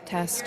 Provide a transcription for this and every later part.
Test.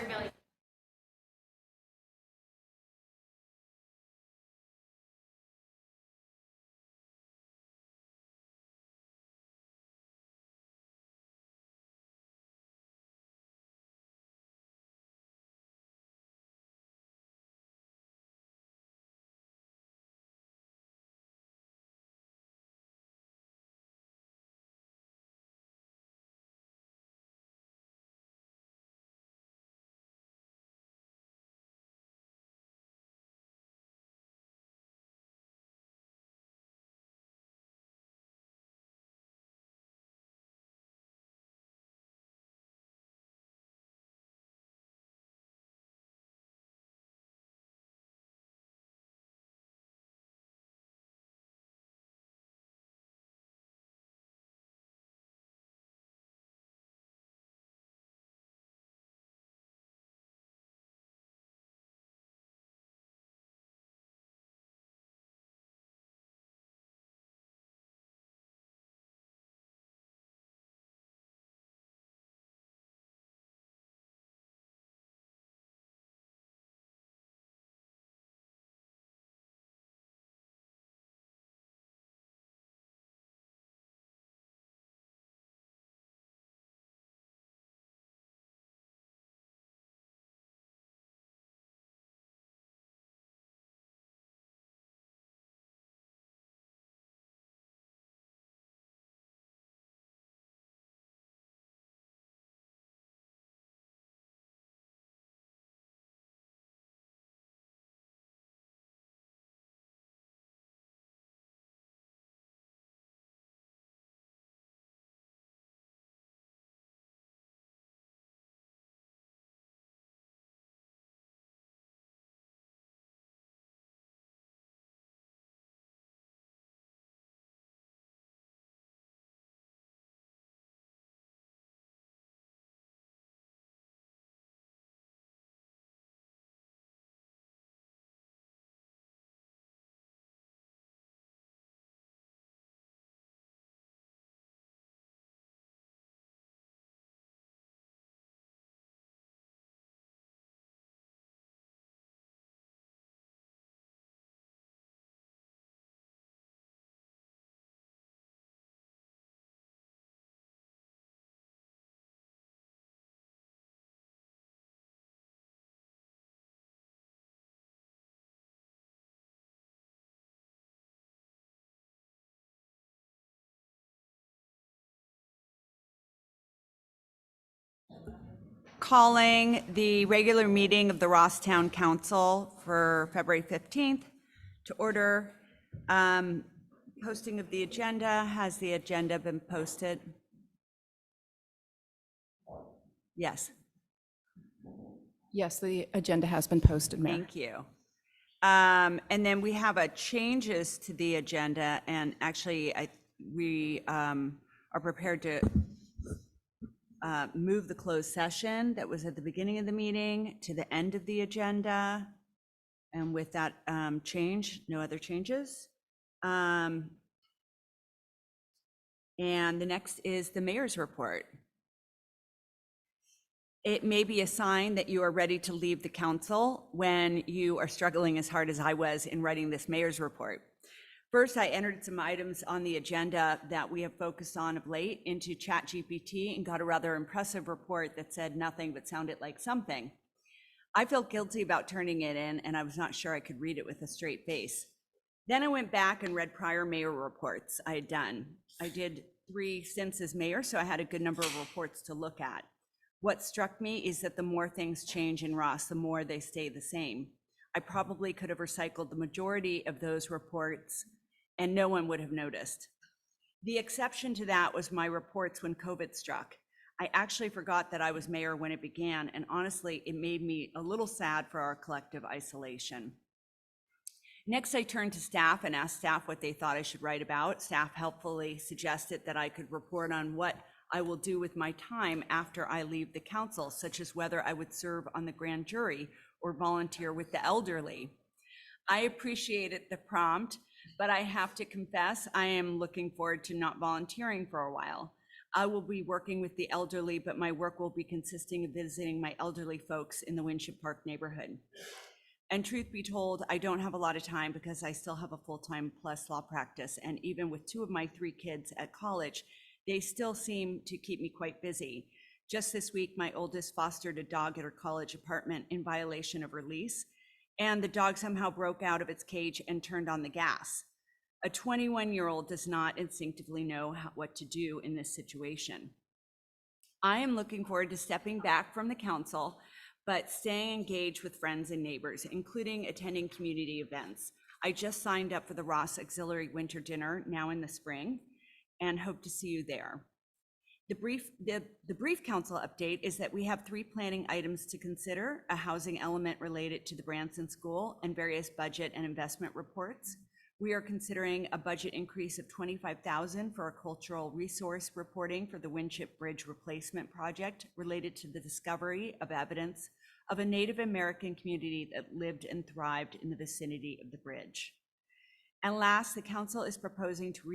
Calling the regular meeting of the Ross-Town Council for February 15th to order. Posting of the agenda. Has the agenda been posted? Yes. Yes, the agenda has been posted, Mayor. Thank you. And then we have changes to the agenda, and actually we are prepared to move the closed session that was at the beginning of the meeting to the end of the agenda. And with that change, no other changes. And the next is the mayor's report. It may be a sign that you are ready to leave the council when you are struggling as hard as I was in writing this mayor's report. First, I entered some items on the agenda that we have focused on of late into ChatGPT and got a rather impressive report that said nothing but sounded like something. I felt guilty about turning it in, and I was not sure I could read it with a straight face. Then I went back and read prior mayor reports I had done. I did 3 stints as mayor, so I had a good number of reports to look at. What struck me is that the more things change in Ross, the more they stay the same. I probably could have recycled the majority of those reports and no one would have noticed. The exception to that was my reports when COVID struck. I actually forgot that I was mayor when it began, and honestly, it made me a little sad for our collective isolation. Next, I turned to staff and asked staff what they thought I should write about. Staff helpfully suggested that I could report on what I will do with my time after I leave the council, such as whether I would serve on the grand jury or volunteer with the elderly. I appreciated the prompt, but I have to confess, I am looking forward to not volunteering for a while. I will be working with the elderly, but my work will be consisting of visiting my elderly folks in the Winship Park neighborhood. And truth be told, I don't have a lot of time because I still have a full-time plus law practice. And even with 2 of my 3 kids at college, they still seem to keep me quite busy. Just this week, my oldest fostered a dog at her college apartment in violation of her lease, and the dog somehow broke out of its cage and turned on the gas. A 21-year-old does not instinctively know what to do in this situation. I am looking forward to stepping back from the council, but staying engaged with friends and neighbors, including attending community events. I just signed up for the Ross Auxiliary Winter Dinner now in the spring and hope to see you there. The brief council update is that we have 3 planning items to consider: a housing element related to the Branson School and various budget and investment reports. We are considering a budget increase of $25,000 for a cultural resource reporting for the Winship Bridge replacement project related to the discovery of evidence of a Native American community that lived and thrived in the vicinity of the bridge. And last, the council is proposing to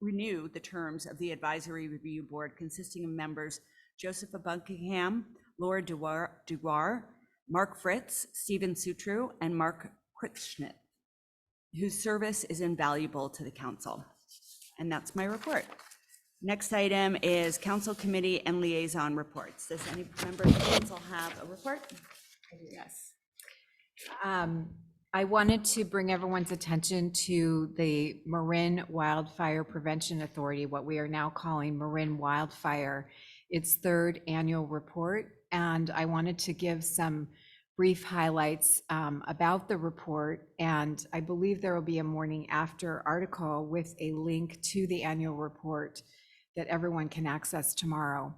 renew the terms of the Advisory Review Board, consisting of members Josepha Buckingham, Laura Dugar, Mark Fritz, Stephen Sutru, and Mark Critschnitt, whose service is invaluable to the council. And that's my report. Next item is council committee and liaison reports. Does any member of the council have a report? Yes. I wanted to bring everyone's attention to the Marin Wildfire Prevention Authority, what we are now calling Marin Wildfire, its 3rd annual report. And I wanted to give some brief highlights about the report. And I believe there will be a morning after article with a link to the annual report that everyone can access tomorrow.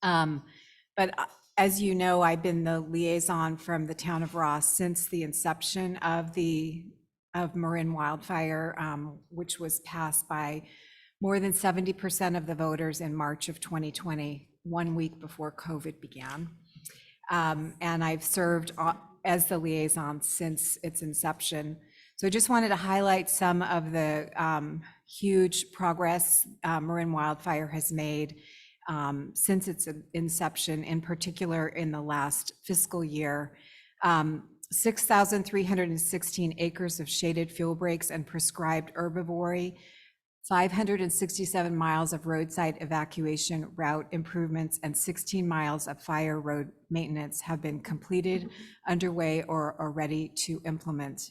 But as you know, I've been the liaison from the town of Ross since the inception of Marin Wildfire, which was passed by more than 70% of the voters in March of 2020, 1 week before COVID began. And I've served as the liaison since its inception. So I just wanted to highlight some of the huge progress Marin Wildfire has made since its inception, in particular in the last fiscal year. 6,316 acres of shaded fuel breaks and prescribed herbivory, 567 miles of roadside evacuation route improvements, and 16 miles of fire road maintenance have been completed, underway, or are ready to implement.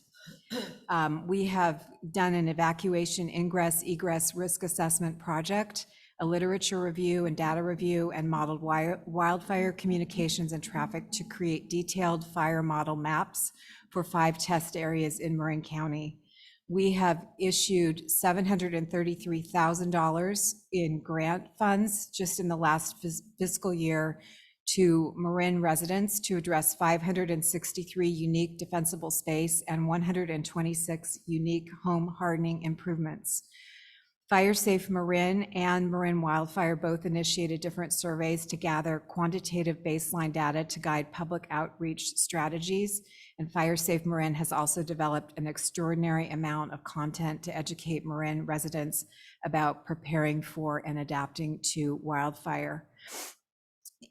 We have done an evacuation ingress egress risk assessment project, a literature review and data review, and modeled wildfire communications and traffic to create detailed fire model maps for 5 test areas in Marin County. We have issued $733,000 in grant funds just in the last fiscal year to Marin residents to address 563 unique defensible space and 126 unique home hardening improvements. FireSafe Marin and Marin Wildfire both initiated different surveys to gather quantitative baseline data to guide public outreach strategies. And FireSafe Marin has also developed an extraordinary amount of content to educate Marin residents about preparing for and adapting to wildfire.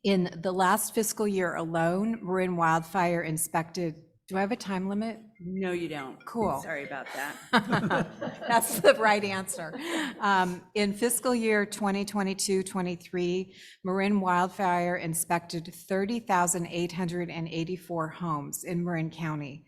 In the last fiscal year alone, Marin Wildfire inspected, do I have a time limit? No, you don't. Cool. Sorry about that. That's the right answer. In fiscal year 2022-23, Marin Wildfire inspected 30,884 homes in Marin County.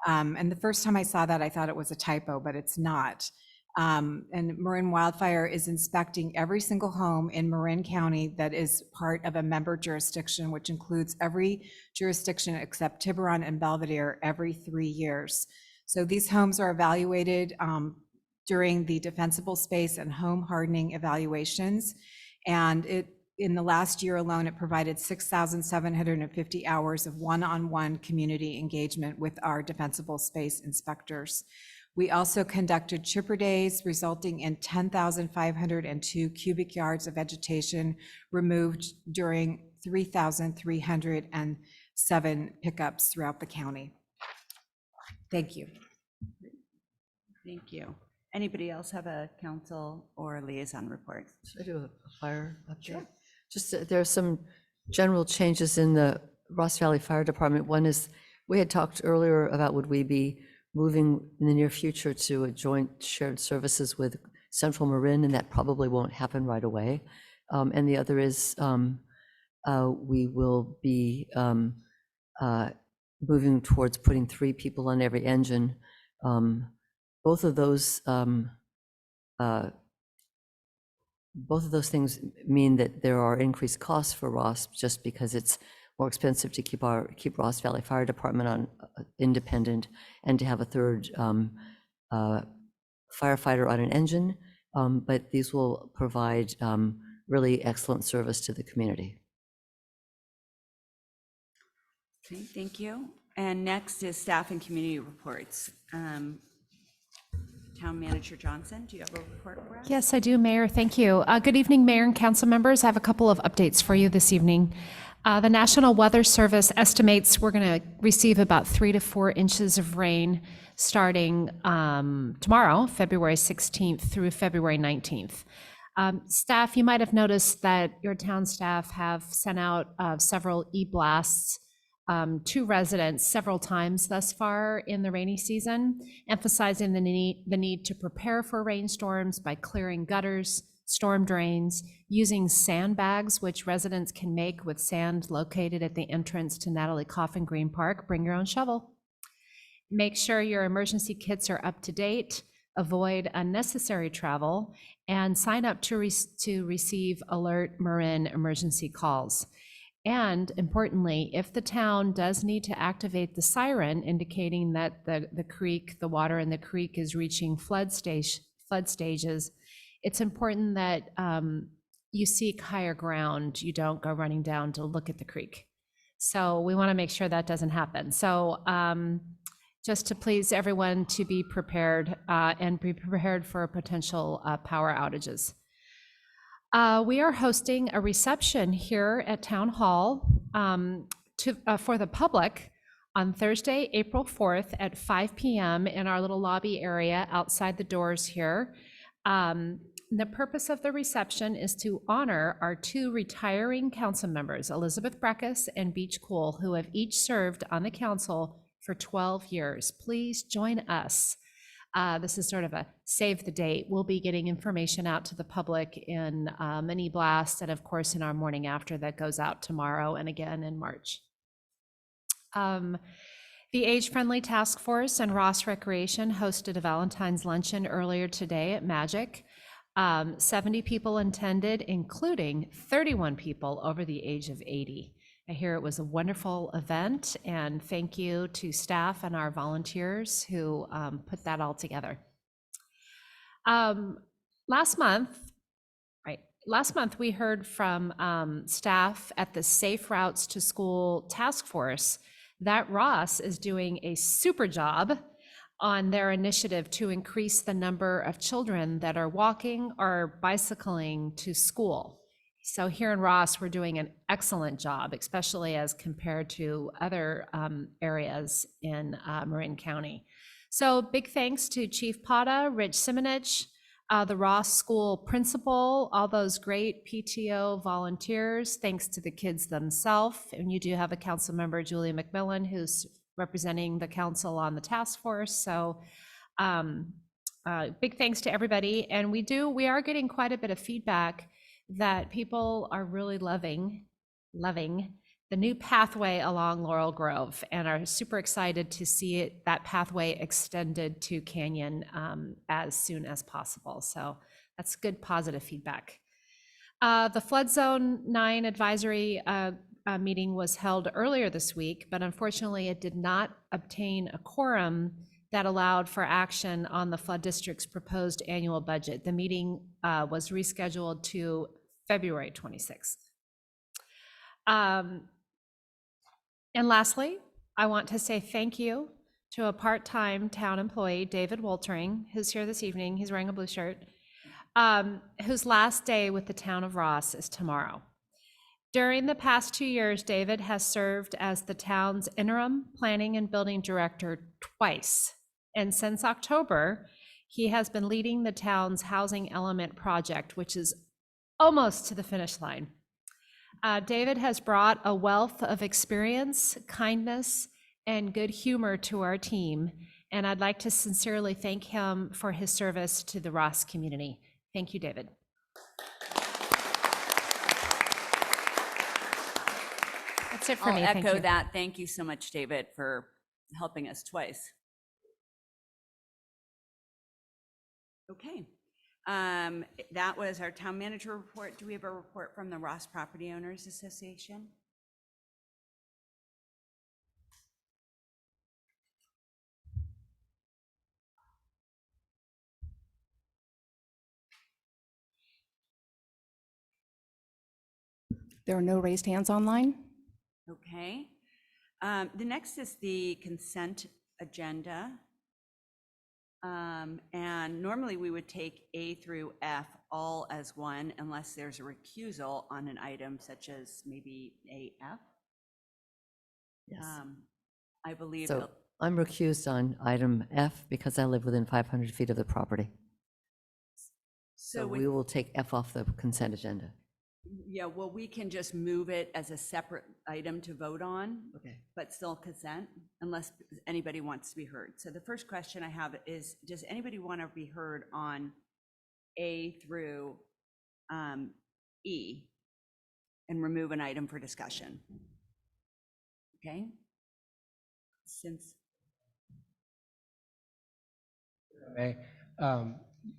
And the first time I saw that, I thought it was a typo, but it's not. And Marin Wildfire is inspecting every single home in Marin County that is part of a member jurisdiction, which includes every jurisdiction except Tiburon and Belvedere every 3 years. So these homes are evaluated during the defensible space and home hardening evaluations. And in the last year alone, it provided 6,750 hours of one-on-one community engagement with our defensible space inspectors. We also conducted chipper days, resulting in 10,502 cubic yards of vegetation removed during 3,307 pickups throughout the county. Thank you. Thank you. Anybody else have a council or liaison report? I do a fire update. Just, there are some general changes in the Ross Valley Fire Department. One is, we had talked earlier about would we be moving in the near future to a joint shared services with Central Marin, and that probably won't happen right away. And the other is we will be moving towards putting 3 people on every engine. Both of those things mean that there are increased costs for Ross, just because it's more expensive to keep Ross Valley Fire Department on independent, and to have a 3rd firefighter on an engine. But these will provide really excellent service to the community. Okay, thank you. And next is staff and community reports. Town Manager Johnson, do you have a report for us? Yes, I do, Mayor. Thank you. Good evening, Mayor and council members. I have a couple of updates for you this evening. The National Weather Service estimates we're going to receive about 3 to 4 inches of rain starting tomorrow, February 16th through February 19th. Staff, you might have noticed that your town staff have sent out several e-blasts to residents several times thus far in the rainy season, emphasizing the need to prepare for rainstorms by clearing gutters, storm drains, using sandbags, which residents can make with sand located at the entrance to Natalie Coffin Green Park. Bring your own shovel. Make sure your emergency kits are up to date, avoid unnecessary travel, and sign up to receive Alert Marin emergency calls. And importantly, if the town does need to activate the siren indicating that the water in the creek is reaching flood stages, it's important that you seek higher ground. You don't go running down to look at the creek. So we want to make sure that doesn't happen. So just to please everyone to be prepared and be prepared for potential power outages. We are hosting a reception here at Town Hall for the public on Thursday, April 4th at 5 p.m. in our little lobby area outside the doors here. The purpose of the reception is to honor our 2 retiring council members, Elizabeth Breckus and Beach Cool, who have each served on the council for 12 years. Please join us. This is sort of a save the date. We'll be getting information out to the public in mini blast, and of course in our morning after that goes out tomorrow and again in March. The Age Friendly Task Force and Ross Recreation hosted a Valentine's luncheon earlier today at Magic. 70 people attended, including 31 people over the age of 80. I hear it was a wonderful event, and thank you to staff and our volunteers who put that all together. Last month we heard from staff at the Safe Routes to School Task Force that Ross is doing a super job on their initiative to increase the number of children that are walking or bicycling to school. So here in Ross, we're doing an excellent job, especially as compared to other areas in Marin County. So big thanks to Chief Pata, Rich Simonich, the Ross School principal, all those great PTO volunteers, thanks to the kids themselves. And you do have a council member, Julia McMillan, who's representing the council on the task force. So big thanks to everybody. And we are getting quite a bit of feedback that people are really loving the new pathway along Laurel Grove and are super excited to see that pathway extended to Canyon as soon as possible. So that's good, positive feedback. The Flood Zone 9 advisory meeting was held earlier this week, but unfortunately it did not obtain a quorum that allowed for action on the flood district's proposed annual budget. The meeting was rescheduled to February 26th. And lastly, I want to say thank you to a part-time town employee, David Woltering, who's here this evening. He's wearing a blue shirt, whose last day with the town of Ross is tomorrow. During the past 2 years, David has served as the town's interim planning and building director twice. And since October, He has been leading the town's housing element project, which is almost to the finish line. David has brought a wealth of experience, kindness, and good humor to our team, and I'd like to sincerely thank him for his service to the Ross community. Thank you, David. That's it for I'll me. Thank echo you. that. Thank you so much, David, for helping us twice. Okay. That was our town manager report. Do we have a report from the Ross Property Owners Association? There are no raised hands online. Okay. The next is the consent agenda. And normally we would take A through F all as one unless there's a recusal on an item such as maybe AF. Yes. I believe, So I'm recused on item F because I live within 500 feet of the property. So so we will take F off the consent agenda. yeah, well, we can just move it as a separate item to vote on, Okay. but still consent unless anybody wants to be heard. So the first question I have is, does anybody want to be heard on A through E and remove an item for discussion? Okay. Since, May,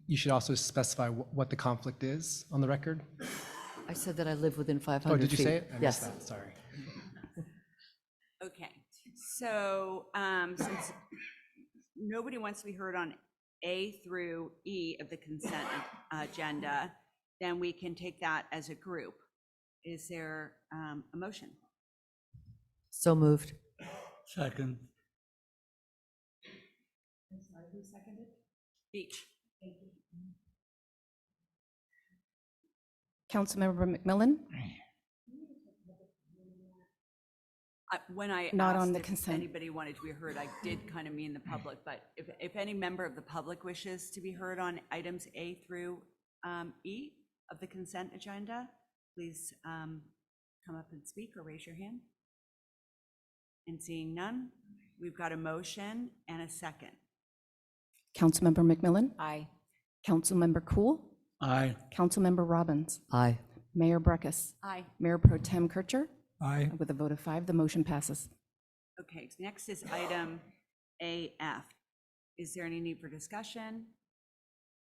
you should also specify what the conflict is on the record. I said that I live within 500 Oh, feet. did you say it? I missed Yes. that, sorry. okay, so since nobody wants to be heard on A through E of the consent agenda, then we can take that as a group. Is there a motion? So moved. Second. Beach. Councilmember McMillan? When I Not on asked the if consent. anybody wanted to be heard, I did kind of mean the public, but if any member of the public wishes to be heard on items A through E of the consent agenda, please come up and speak or raise your hand. And seeing none, we've got a motion and a second. Councilmember McMillan? Aye. Councilmember Cool? Aye. Councilmember Robbins? Aye. Mayor Breckus? Aye. Mayor Pro Tem Kircher? Aye. With a vote of 5, the motion passes. Okay, so next is item AF. Is there any need for discussion?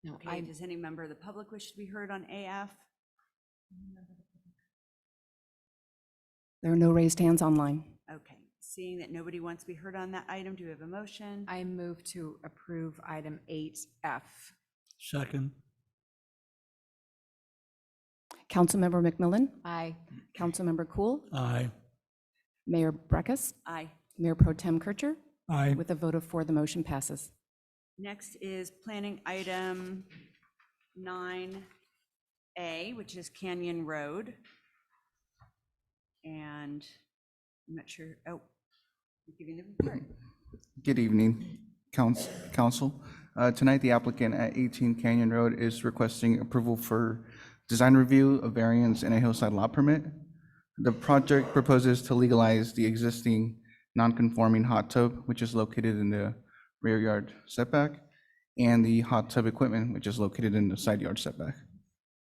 No, Okay, does any member of the public wish to be heard on AF? There are no raised hands online. Okay, seeing that nobody wants to be heard on that item, do we have a motion? I move to approve item 8F. Second. Councilmember McMillan? Aye. Councilmember Cool? Aye. Mayor Breckus? Aye. Mayor Pro Tem Kircher? Aye. With a vote of 4, the motion passes. Next is planning item 9A, which is Canyon Road. And I'm not sure, oh, I'm giving the report. Good evening, council. Tonight, the applicant at 18 Canyon Road is requesting approval for design review, a variance, and a hillside lot permit. The project proposes to legalize the existing non-conforming hot tub, which is located in the rear yard setback, and the hot tub equipment, which is located in the side yard setback.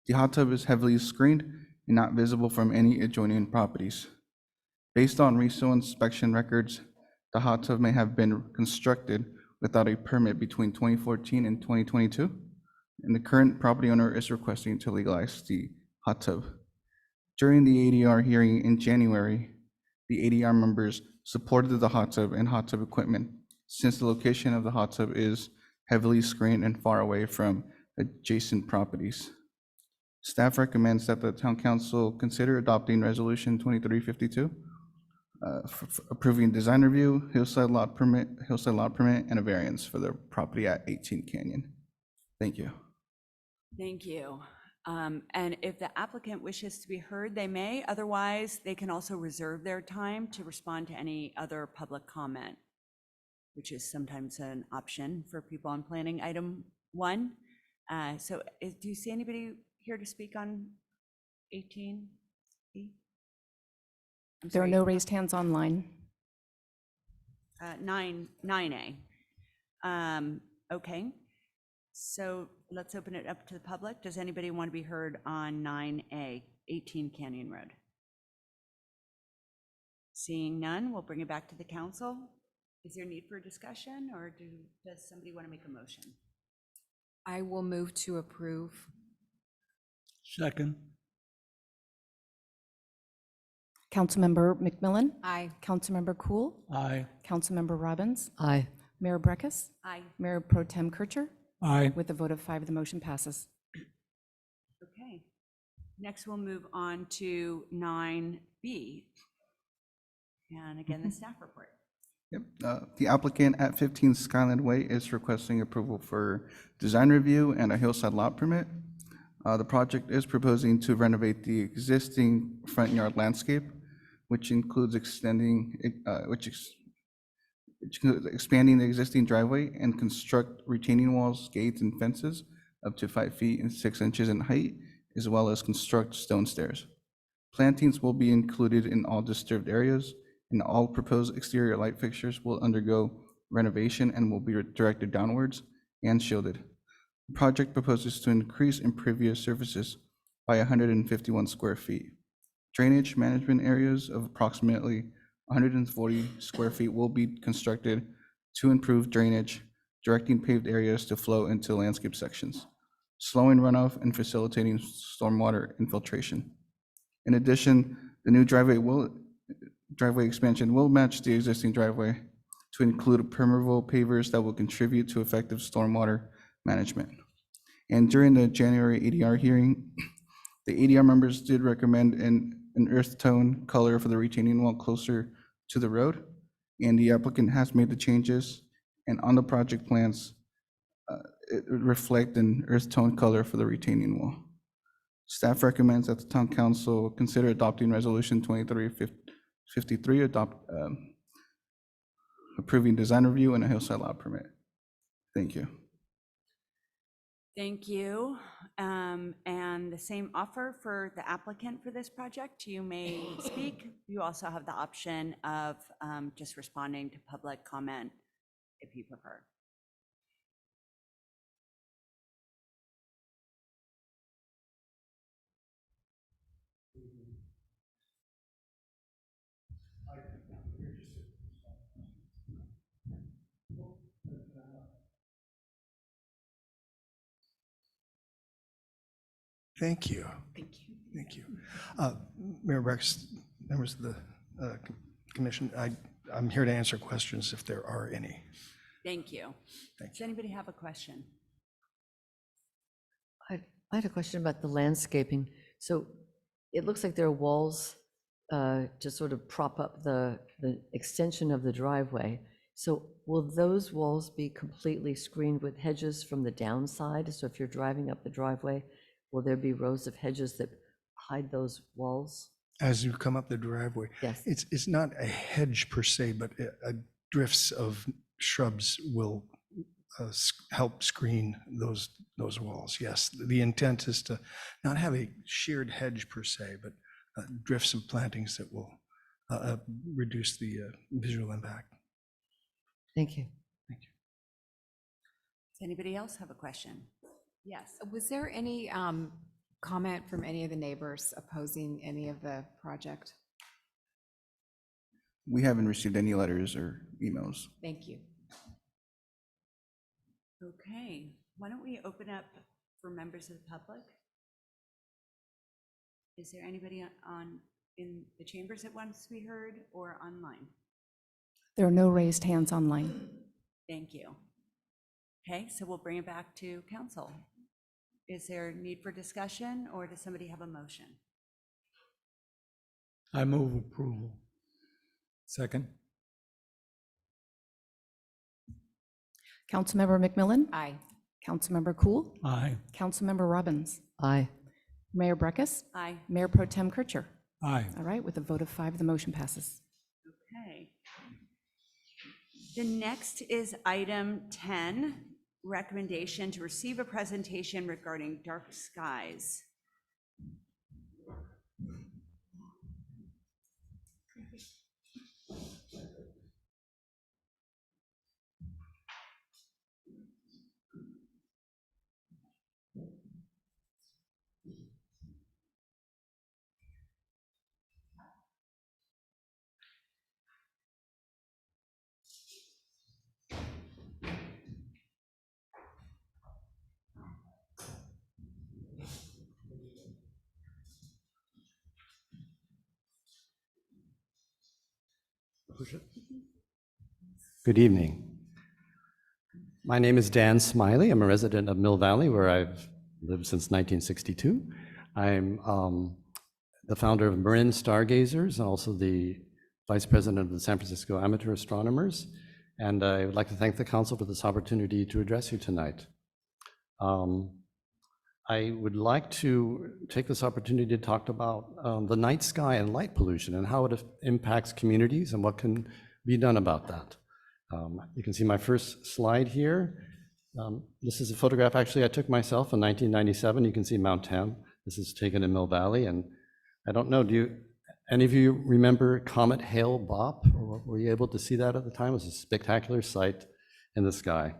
The hot tub is heavily screened and not visible from any adjoining properties. Based on recent inspection records, the hot tub may have been constructed without a permit between 2014 and 2022, and the current property owner is requesting to legalize the hot tub. During the ADR hearing in January, the ADR members supported the hot tub and hot tub equipment since the location of the hot tub is heavily screened and far away from adjacent properties. Staff recommends that the town council consider adopting resolution 2352, approving design review, hillside lot permit, and a variance for the property at 18 Canyon. Thank you. Thank you. And if the applicant wishes to be heard, they may. Otherwise, they can also reserve their time to respond to any other public comment, which is sometimes an option for people on planning item one. Do you see anybody here to speak on 18? There are no raised hands online. 9A. Okay, so let's open it up to the public. Does anybody want to be heard on 9A, 18 Canyon Road? Seeing none, we'll bring it back to the council. Is there need for a discussion, or does somebody want to make a motion? I will move to approve. Second. Councilmember McMillan, Aye. Councilmember Cool, Aye. Councilmember Robbins, Aye. Mayor Breckus, Aye. Mayor Pro Tem Kircher. Aye. With a vote of 5, the motion passes. Okay. Next, we'll move on to 9B. And again, the staff report. Yep. The applicant at 15 Skyland Way is requesting approval for design review and a hillside lot permit. The project is proposing to renovate the existing front yard landscape, which includes expanding the existing driveway and construct retaining walls, gates, and fences up to 5 feet and 6 inches in height, as well as construct stone stairs. Plantings will be included in all disturbed areas, and all proposed exterior light fixtures will undergo renovation and will be directed downwards and shielded. The project proposes to increase impervious surfaces by 151 square feet. Drainage management areas of approximately 140 square feet will be constructed to improve drainage, directing paved areas to flow into landscape sections, slowing runoff and facilitating stormwater infiltration. In addition, the new driveway expansion will match the existing driveway to include permeable pavers that will contribute to effective stormwater management. And during the January ADR hearing, the ADR members did recommend an earth tone color for the retaining wall closer to the road, and the applicant has made the changes, and on the project plans, it would reflect an earth tone color for the retaining wall. Staff recommends that the town council consider adopting resolution 2353, approving design review and a hillside lot permit. Thank you. Thank you. And the same offer for the applicant for this project. You may speak. You also have the option of just responding to public comment if you prefer. Thank you. Thank you. Mayor Brex, members of the commission, I'm here to answer questions if there are any. Thank you. Thank Does anybody have a question? I had a question about the landscaping. So it looks like there are walls to sort of prop up the extension of the driveway. So will those walls be completely screened with hedges from the downside? So if you're driving up the driveway, will there be rows of hedges that hide those walls? As you come up the driveway, Yes. it's not a hedge per se, but drifts of shrubs will help screen those walls. Yes, the intent is to not have a sheared hedge per se, but drifts of plantings that will reduce the visual impact. Thank you. Thank you. Does anybody else have a question? Yes. Was there any comment from any of the neighbors opposing any of the project? We haven't received any letters or emails. Thank you. Okay, why don't we open up for members of the public? Is there anybody in the chambers that wants to be heard or online? There are no raised hands online. Thank you. Okay, so we'll bring it back to council. Is there a need for discussion, or does somebody have a motion? I move approval. Second. Councilmember McMillan, Aye. Councilmember Cool, Aye. Councilmember Robbins, Aye. Mayor Breckus, Aye. Mayor Pro Tem Kircher. Aye. All right, with a vote of 5, the motion passes. Okay. The next is item 10, recommendation to receive a presentation regarding dark skies. Good evening. My name is Dan Smiley. I'm a resident of Mill Valley, where I've lived since 1962. I'm the founder of Marin Stargazers and also the vice president of the San Francisco Amateur Astronomers. And I would like to thank the council for this opportunity to address you tonight. I would like to take this opportunity to talk about the night sky and light pollution and how it impacts communities and what can be done about that. You can see my first slide here. This is a photograph actually I took myself in 1997. You can see Mount Tam. This is taken in Mill Valley. And I don't know, any of you remember Comet Hale-Bopp? Or were you able to see that at the time? It was a spectacular sight in the sky.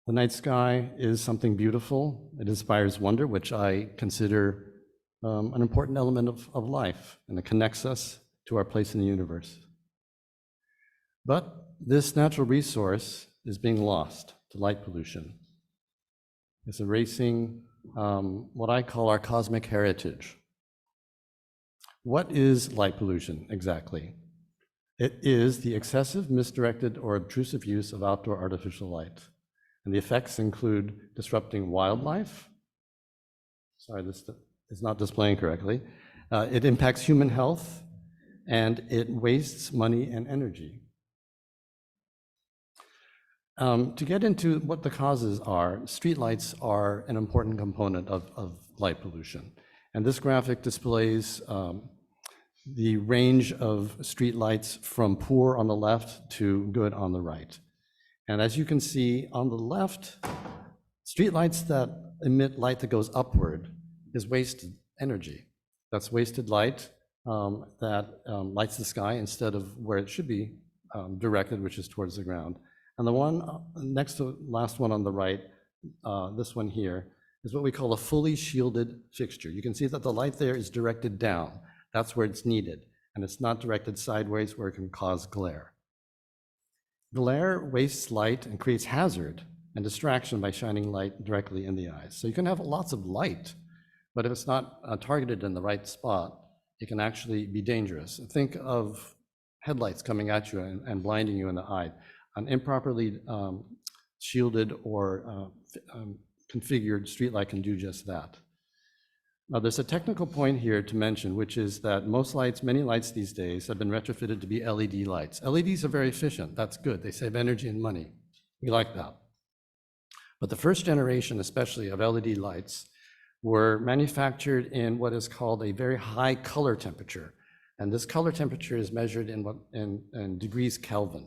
The night sky is something beautiful. It inspires wonder, which I consider an important element of life, and it connects us to our place in the universe. But this natural resource is being lost to light pollution. It's erasing what I call our cosmic heritage. What is light pollution exactly? It is the excessive, misdirected, or obtrusive use of outdoor artificial light. And the effects include disrupting wildlife. Sorry, this is not displaying correctly. It impacts human health, and it wastes money and energy. To get into what the causes are, streetlights are an important component of light pollution. And this graphic displays the range of streetlights from poor on the left to good on the right. And as you can see on the left, streetlights that emit light that goes upward is wasted energy. That's wasted light that lights the sky instead of where it should be directed, which is towards the ground. And the one next to last one on the right, this one here, is what we call a fully shielded fixture. You can see that the light there is directed down. That's where it's needed. And it's not directed sideways where it can cause glare. Glare wastes light and creates hazard and distraction by shining light directly in the eyes. So you can have lots of light, but if it's not targeted in the right spot, it can actually be dangerous. Think of headlights coming at you and blinding you in the eye. An improperly shielded or configured streetlight can do just that. Now, there's a technical point here to mention, which is that many lights these days have been retrofitted to be LED lights. LEDs are very efficient. That's good. They save energy and money. We like that. But the first generation, especially of LED lights, were manufactured in what is called a very high color temperature. And this color temperature is measured in degrees Kelvin.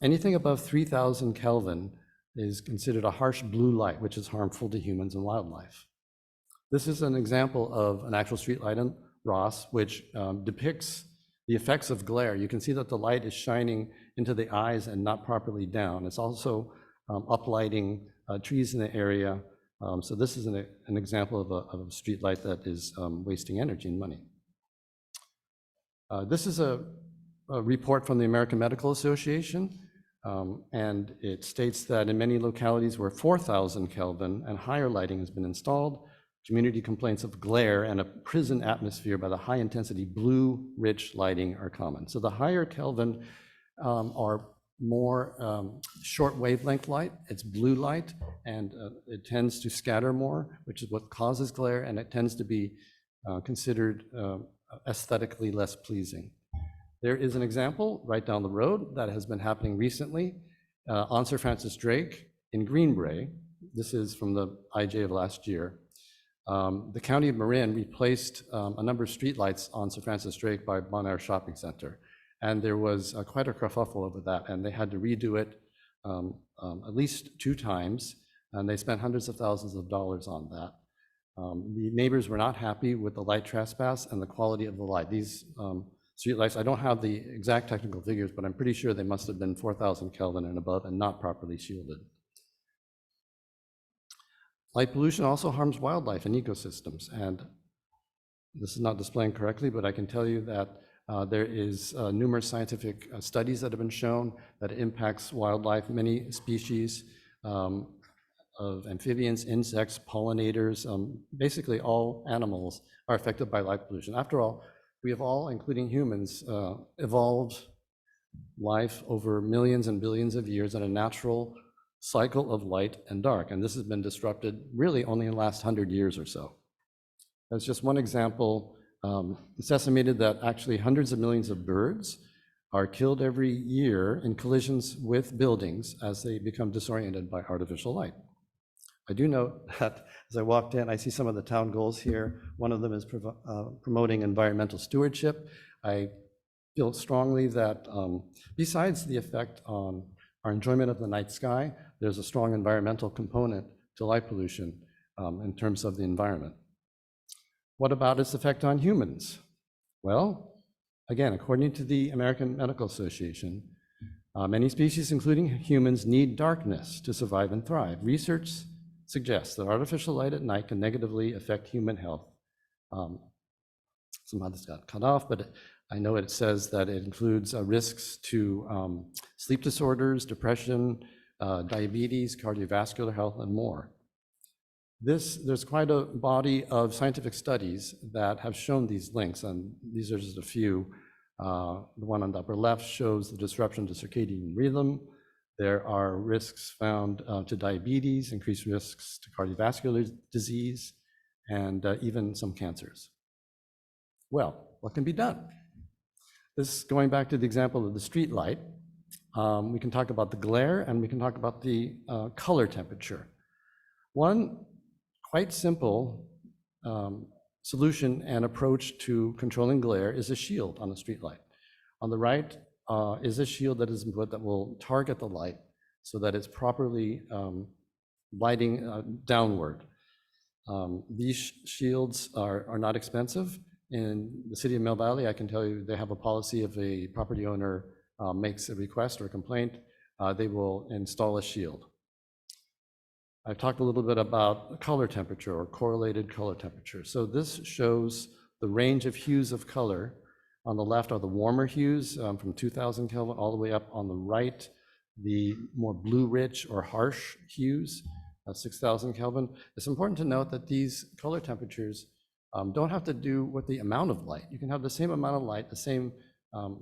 Anything above 3,000 Kelvin is considered a harsh blue light, which is harmful to humans and wildlife. This is an example of an actual streetlight in Ross, which depicts the effects of glare. You can see that the light is shining into the eyes and not properly down. It's also uplighting trees in the area. So this is an example of a streetlight that is wasting energy and money. This is a report from the American Medical Association, and it states that in many localities where 4,000 Kelvin and higher lighting has been installed, community complaints of glare and a prison atmosphere by the high-intensity blue-rich lighting are common. So the higher Kelvin are more short wavelength light. It's blue light, and it tends to scatter more, which is what causes glare, and it tends to be considered aesthetically less pleasing. There is an example right down the road that has been happening recently on Sir Francis Drake in Greenbrae. This is from the IJ of last year. The County of Marin replaced a number of streetlights on Sir Francis Drake by Bon Air Shopping Center. And there was quite a kerfuffle over that, and they had to redo it. at least 2 times, and they spent hundreds of thousands of dollars on that. The neighbors were not happy with the light trespass and the quality of the light. These streetlights, I don't have the exact technical figures, but I'm pretty sure they must have been 4,000 Kelvin and above and not properly shielded. Light pollution also harms wildlife and ecosystems, and this is not displaying correctly, but I can tell you that there is numerous scientific studies that have been shown that it impacts wildlife. Many species of amphibians, insects, pollinators, basically all animals are affected by light pollution. After all, we have all, including humans, evolved life over millions and billions of years in a natural cycle of light and dark, and this has been disrupted really only in the last 100 years or so. That's just one example. It's estimated that actually hundreds of millions of birds are killed every year in collisions with buildings as they become disoriented by artificial light. I do note that as I walked in, I see some of the town goals here. One of them is promoting environmental stewardship. I feel strongly that besides the effect on our enjoyment of the night sky, there's a strong environmental component to light pollution in terms of the environment. What about its effect on humans? Well, again, according to the American Medical Association, many species, including humans, need darkness to survive and thrive. Research suggests that artificial light at night can negatively affect human health. Somehow this got cut off, but I know it says that it includes risks to sleep disorders, depression, diabetes, cardiovascular health, and more. There's quite a body of scientific studies that have shown these links, and these are just a few. The one on the upper left shows the disruption to circadian rhythm. There are risks found to diabetes, increased risks to cardiovascular disease, and even some cancers. Well, what can be done? This, going back to the example of the street light, we can talk about the glare and we can talk about the color temperature. One quite simple solution and approach to controlling glare is a shield on a street light. On the right is a shield that is put that will target the light so that it's properly lighting downward. These shields are not expensive. In the city of Mill Valley, I can tell you they have a policy if a property owner makes a request or a complaint, they will install a shield. I've talked a little bit about color temperature or correlated color temperature. So this shows the range of hues of color. On the left are the warmer hues from 2000 Kelvin all the way up on the right, the more blue-rich or harsh hues, 6000 Kelvin. It's important to note that these color temperatures don't have to do with the amount of light. You can have the same amount of light, the same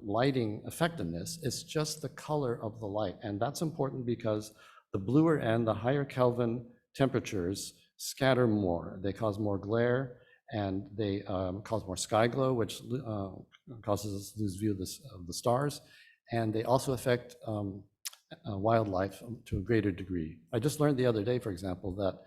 lighting effectiveness. It's just the color of the light. And that's important because the bluer end, the higher Kelvin temperatures scatter more. They cause more glare and they cause more sky glow, which causes us to lose view of the stars. And they also affect wildlife to a greater degree. I just learned the other day, for example, that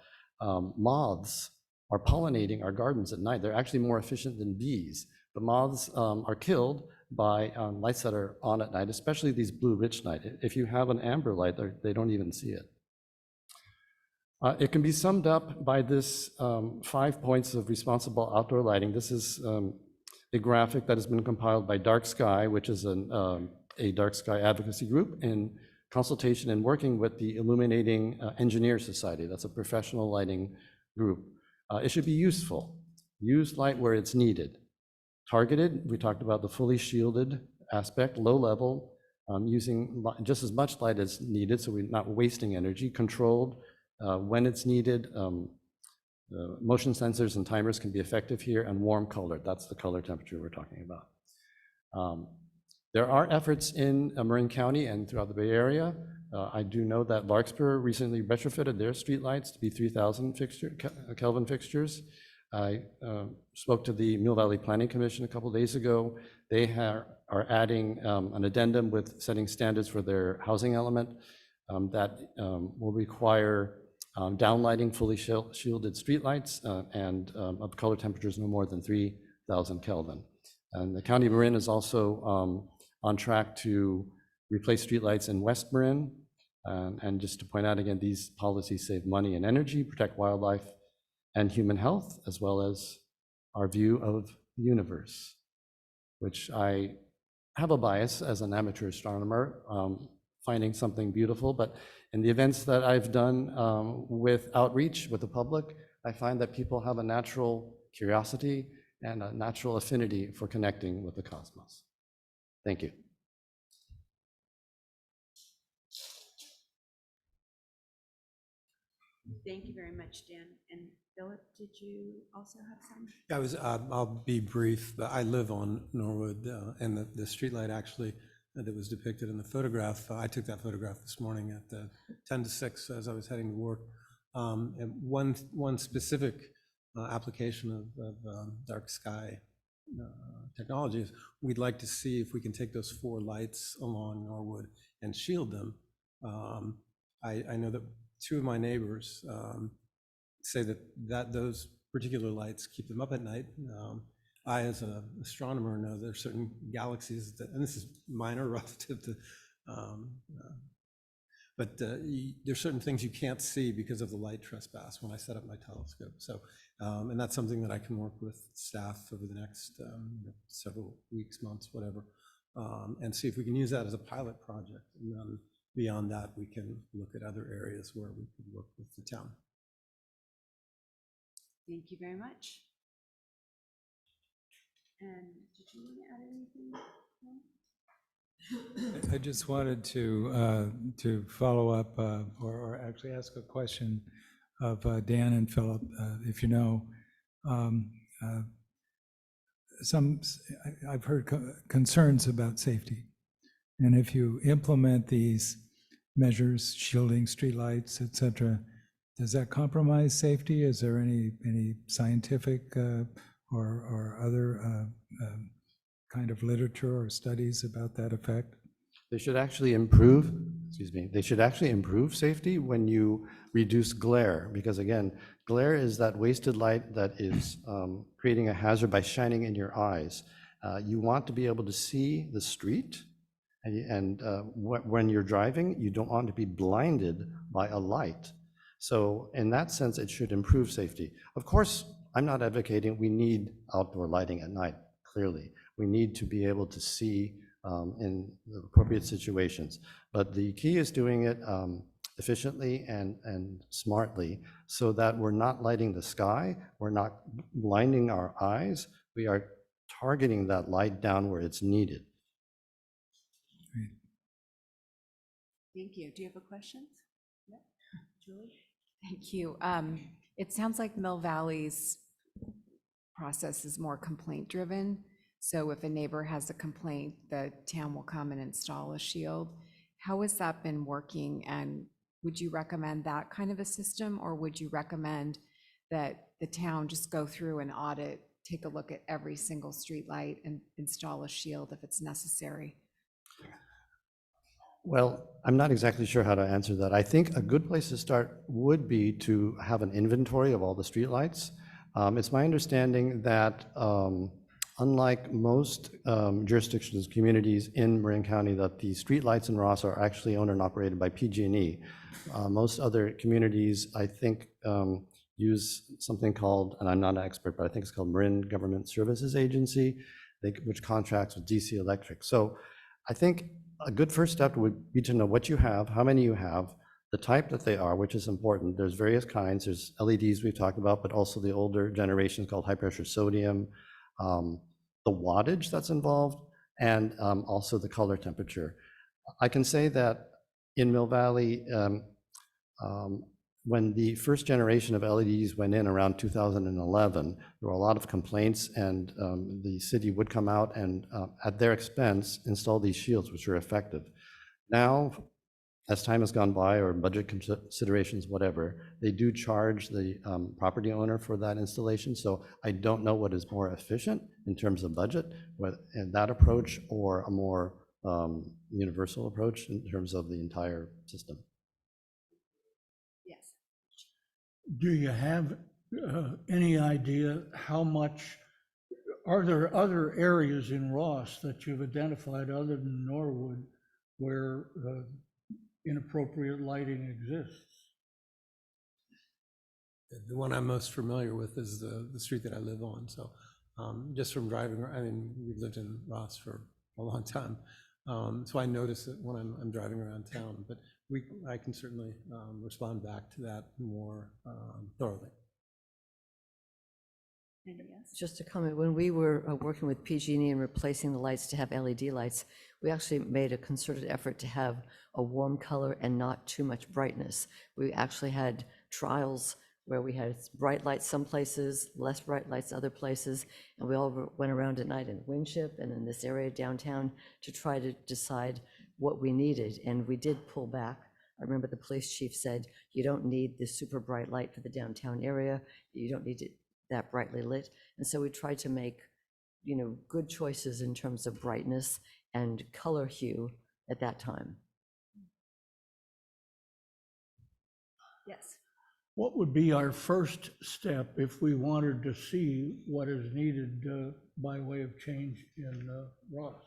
moths are pollinating our gardens at night. They're actually more efficient than bees. The moths are killed by lights that are on at night, especially these blue-rich light. If you have an amber light, they don't even see it. It can be summed up by this 5 points of responsible outdoor lighting. This is a graphic that has been compiled by Dark Sky, which is a dark sky advocacy group in consultation and working with the Illuminating Engineer Society. That's a professional lighting group. It should be useful. Use light where it's needed. Targeted, we talked about the fully shielded aspect, low level, using just as much light as needed, so we're not wasting energy. Controlled when it's needed. Motion sensors and timers can be effective here, and warm colored. That's the color temperature we're talking about. There are efforts in Marin County and throughout the Bay Area. I do know that Larkspur recently retrofitted their streetlights to be 3000 Kelvin fixtures. I spoke to the Mill Valley Planning Commission a couple days ago. They are adding an addendum with setting standards for their housing element that will require downlighting fully shielded streetlights and of color temperatures no more than 3000 Kelvin. And the County of Marin is also on track to replace streetlights in West Marin And just to point out again, these policies save money and energy, protect wildlife and human health, as well as our view of the universe, which I have a bias as an amateur astronomer, finding something beautiful. But in the events that I've done with outreach with the public, I find that people have a natural curiosity and a natural affinity for connecting with the cosmos. Thank you. Thank you very much, Dan. And Philip, did you also have some? I'll be brief, but I live on Norwood, and the streetlight actually that was depicted in the photograph, I took that photograph this morning at 10 to 6 as I was heading to work. And one specific application of dark sky technology is we'd like to see if we can take those 4 lights along Norwood and shield them. I know that 2 of my neighbors say that those particular lights keep them up at night. I, as an astronomer, know there are certain galaxies that, and this is minor relative to, but there's certain things you can't see because of the light trespass when I set up my telescope. So, and that's something that I can work with staff over the next several weeks, months, whatever, and see if we can use that as a pilot project. And then beyond that, we can look at other areas where we could work with the town. Thank you very much. And did you want to add anything? I just wanted to follow up or actually ask a question of Dan and Philip, if you know. I've heard concerns about safety. And if you implement these measures, shielding streetlights, et cetera, does that compromise safety? Is there any scientific or other kind of literature or studies about that effect? They should actually improve, they should actually improve safety when you reduce glare, because again, glare is that wasted light that is creating a hazard by shining in your eyes. You want to be able to see the street, and when you're driving, you don't want to be blinded by a light. So in that sense, it should improve safety. Of course, I'm not advocating we need outdoor lighting at night, clearly. We need to be able to see in the appropriate situations. But the key is doing it efficiently and smartly so that we're not lighting the sky, we're not blinding our eyes, we are targeting that light down where it's needed. Thank you. Do you have a question? Yep. Julie? Thank you. It sounds like Mill Valley's process is more complaint-driven. So if a neighbor has a complaint, the town will come and install a shield. How has that been working? And would you recommend that kind of a system, or would you recommend that the town just go through and audit, take a look at every single streetlight and install a shield if it's necessary? Well, I'm not exactly sure how to answer that. I think a good place to start would be to have an inventory of all the streetlights. It's my understanding that unlike most jurisdictions, communities in Marin County, that the streetlights in Ross are actually owned and operated by PG&E. Most other communities, I think, use something called, and I'm not an expert, but I think it's called Marin Government Services Agency, which contracts with DC Electric. So I think a good first step would be to know what you have, how many you have, the type that they are, which is important. There's various kinds. There's LEDs we've talked about, but also the older generations called high pressure sodium, the wattage that's involved, and also the color temperature. I can say that in Mill Valley, when the first generation of LEDs went in around 2011, there were a lot of complaints, and the city would come out and at their expense install these shields, which are effective. Now, as time has gone by, or budget considerations, whatever, they do charge the property owner for that installation. So I don't know what is more efficient in terms of budget, whether that approach or a more universal approach in terms of the entire system. Yes. Do you have any idea how much, are there other areas in Ross that you've identified other than Norwood where inappropriate lighting exists. The one I'm most familiar with is the street that I live on, so just from driving, I mean, we've lived in Ross for a long time, so I notice it when I'm driving around town, but I can certainly respond back to that more thoroughly. Just a comment, when we were working with PG&E and replacing the lights to have LED lights, we actually made a concerted effort to have a warm color and not too much brightness. We actually had trials where we had bright lights some places, less bright lights other places, and we all went around at night in Winship and in this area downtown to try to decide what we needed, and we did pull back. I remember the police chief said, you don't need this super bright light for the downtown area, you don't need it that brightly lit, and so we tried to make, good choices in terms of brightness and color hue at that time. Yes. What would be our first step if we wanted to see what is needed by way of change in Ross?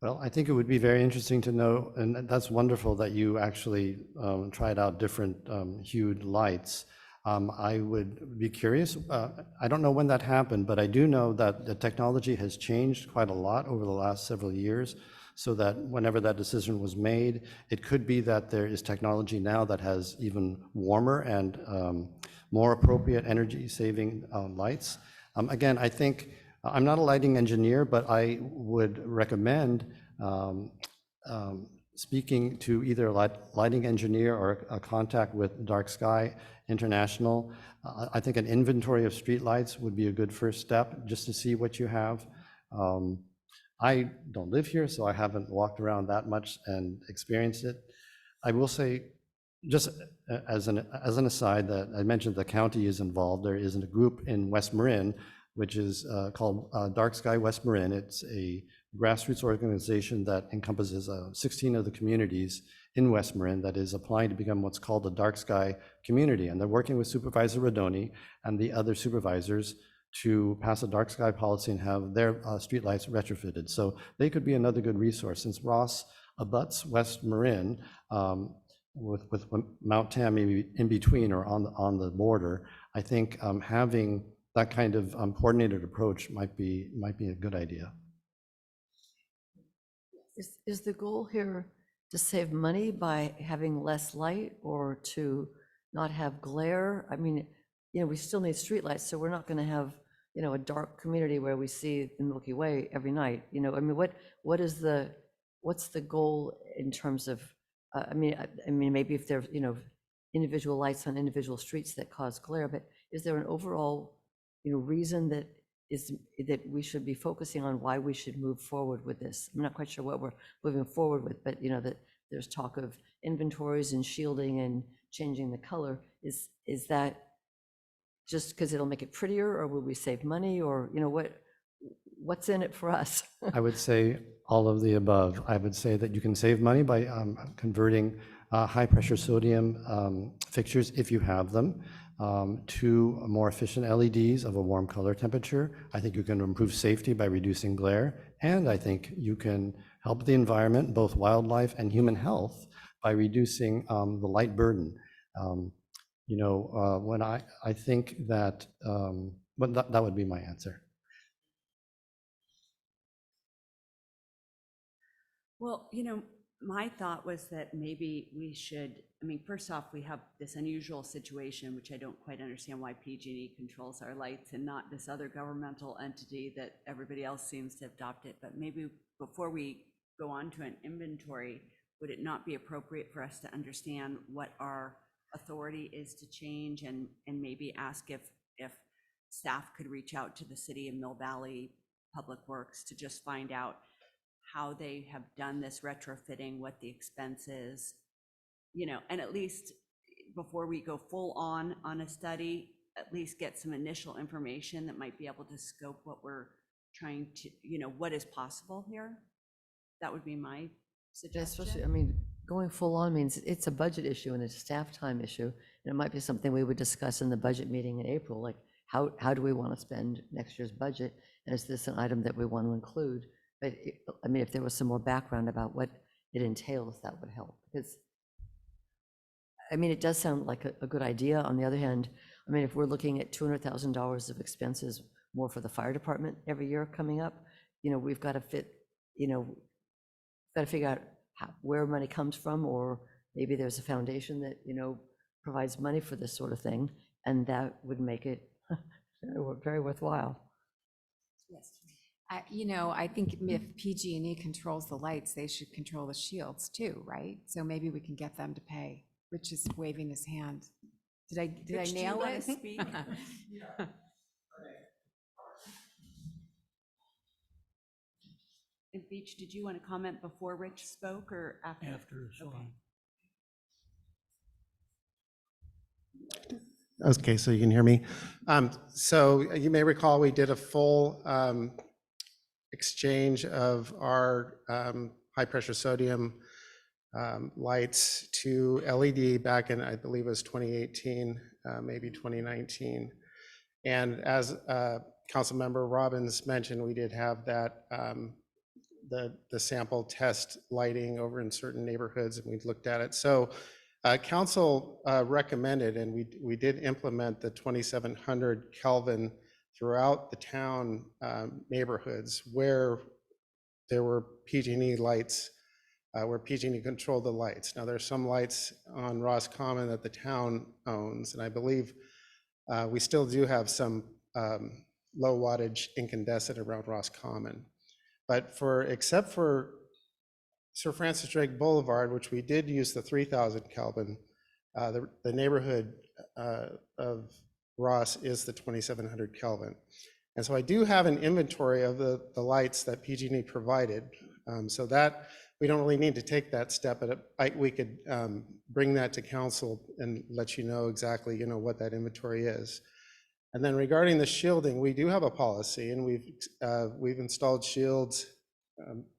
Well, I think it would be very interesting to know, and that's wonderful that you actually tried out different hued lights. I would be curious, I don't know when that happened, but I do know that the technology has changed quite a lot over the last several years, so that whenever that decision was made, it could be that there is technology now that has even warmer and more appropriate energy-saving lights. Again, I think, I'm not a lighting engineer, but I would recommend speaking to either a lighting engineer or a contact with Dark Sky International. I think an inventory of streetlights would be a good first step, just to see what you have. I don't live here, so I haven't walked around that much and experienced it. I will say, just as an aside, that I mentioned the county is involved. There is a group in West Marin, which is called Dark Sky West Marin. It's a grassroots organization that encompasses 16 of the communities in West Marin that is applying to become what's called the Dark Sky community. And they're working with Supervisor Rodoni and the other supervisors to pass a dark sky policy and have their streetlights retrofitted. So they could be another good resource. Since Ross abuts West Marin with Mount Tam in between or on the border, I think having that kind of coordinated approach might be a good idea. Is the goal here to save money by having less light or to not have glare? I mean, we still need streetlights, so we're not going to have, a dark community where we see the Milky Way every night. I mean, what's the goal in terms of, I mean, maybe if there's, individual lights on individual streets that cause glare, but is there an overall, reason that we should be focusing on why we should move forward with this? I'm not quite sure what we're moving forward with, but that there's talk of inventories and shielding and changing the color. Is that just because it'll make it prettier, or will we save money, or what's in it for us? I would say all of the above. I would say that you can save money by converting high-pressure sodium fixtures, if you have them, to more efficient LEDs of a warm color temperature. I think you can improve safety by reducing glare, and I think you can help the environment, both wildlife and human health, by reducing the light burden. When I think that, that would be my answer. Well, my thought was that maybe we should, first off, we have this unusual situation, which I don't quite understand why PG&E controls our lights and not this other governmental entity that everybody else seems to adopt it. But maybe before we go on to an inventory, would it not be appropriate for us to understand what our authority is to change, and maybe ask if staff could reach out to the city of Mill Valley Public Works to just find out how they have done this retrofitting, what the expense is, and at least before we go full on a study, at least get some initial information that might be able to scope what we're trying to, what is possible here. That would be my suggestion. Especially, going full on means it's a budget issue and it's a staff time issue. And it might be something we would discuss in the budget meeting in April, like how do we want to spend next year's budget? And is this an item that we want to include? But if there was some more background about what it entails, that would help. Because, I mean, it does sound like a good idea. On the other hand, I mean, if we're looking at $200,000 of expenses more for the fire department every year coming up, we've got to fit, got to figure out where money comes from, or maybe there's a foundation that, provides money for this sort of thing, and that would make it very worthwhile. Yes. I think if PG&E controls the lights, they should control the shields too, right? So maybe we can get them to pay. Rich is waving his hand. Did I Rich, do you nail wanna it? speak? And Beach, did you want to comment before Rich spoke or after? After, so. Okay, so you can hear me. So you may recall we did a full exchange of our high-pressure sodium lights to LED back in, I believe it was 2018, maybe 2019. And as Councilmember Robbins mentioned, we did have that the sample test lighting over in certain neighborhoods, and we've looked at it. So council recommended, and we did implement the 2700 Kelvin throughout the town neighborhoods where there were PG&E lights, where PG&E controlled the lights. Now there's some lights on Ross Common that the town owns, and I believe we still do have some low wattage incandescent around Ross Common. But except for Sir Francis Drake Boulevard, which we did use the 3000 Kelvin, the neighborhood of Ross is the 2700 Kelvin. And so I do have an inventory of the lights that PG&E provided, so that we don't really need to take that step, but we could bring that to council and let you know exactly, what that inventory is. And then regarding the shielding, we do have a policy, and we've installed shields.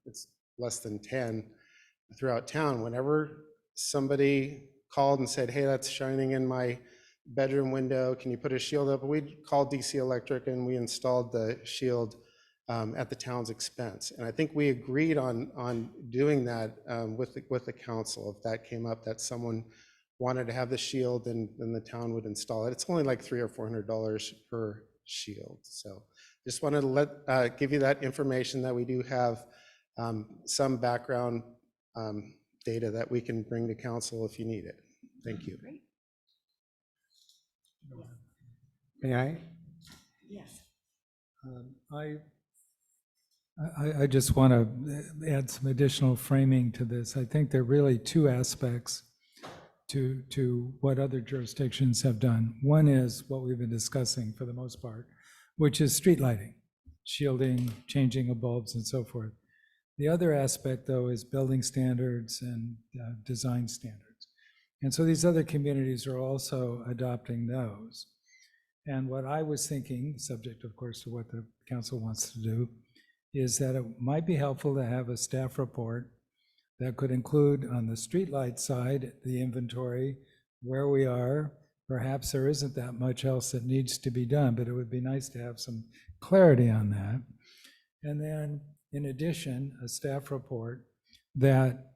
It's less than 10 throughout town. Whenever somebody called and said, "Hey, that's shining in my bedroom window, can you put a shield up?" We'd call DC Electric, and we installed the shield at the town's expense. And I think we agreed on doing that with the council. If that came up, that someone wanted to have the shield, then the town would install it. It's only like $300 or $400 per shield. So just wanted to give you that information, that we do have some background data that we can bring to council if you need it. Thank you. Great. May I? Yes. I just want to add some additional framing to this. I think there are really two aspects to what other jurisdictions have done. One is what we've been discussing for the most part, which is street lighting, shielding, changing of bulbs, and so forth. The other aspect, though, is building standards and design standards. And so these other communities are also adopting those. And what I was thinking, subject, of course, to what the council wants to do, is that it might be helpful to have a staff report that could include on the streetlight side the inventory, where we are. Perhaps there isn't that much else that needs to be done, but it would be nice to have some clarity on that. And then, in addition, a staff report that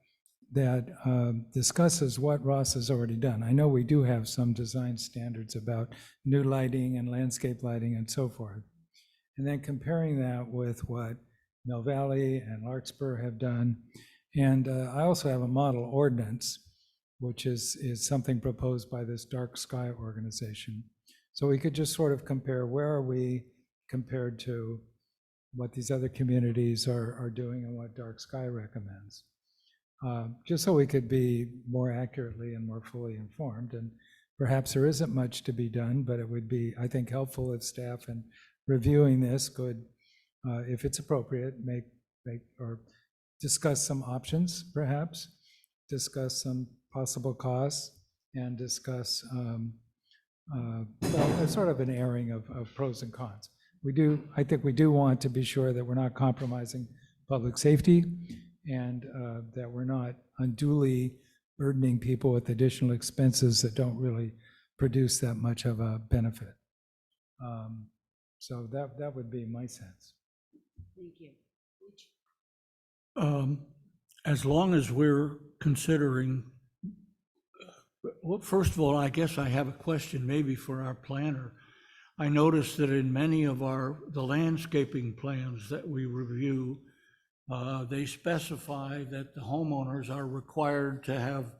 discusses what Ross has already done. I know we do have some design standards about new lighting and landscape lighting and so forth. And then comparing that with what Mill Valley and Larkspur have done. And I also have a model ordinance, which is something proposed by this Dark Sky organization. So we could just sort of compare, where are we compared to what these other communities are doing and what Dark Sky recommends. Just so we could be more accurately and more fully informed. And perhaps there isn't much to be done, but it would be, I think, helpful if staff in reviewing this could, if it's appropriate, make or discuss some options, perhaps, discuss some possible costs, and discuss sort of an airing of pros and cons. I think we do want to be sure that we're not compromising public safety, and that we're not unduly burdening people with additional expenses that don't really produce that much of a benefit. So that would be my sense. Thank you. as long as we're considering, well, first of all, I guess I have a question maybe for our planner. I noticed that in many of the landscaping plans that we review, they specify that the homeowners are required to have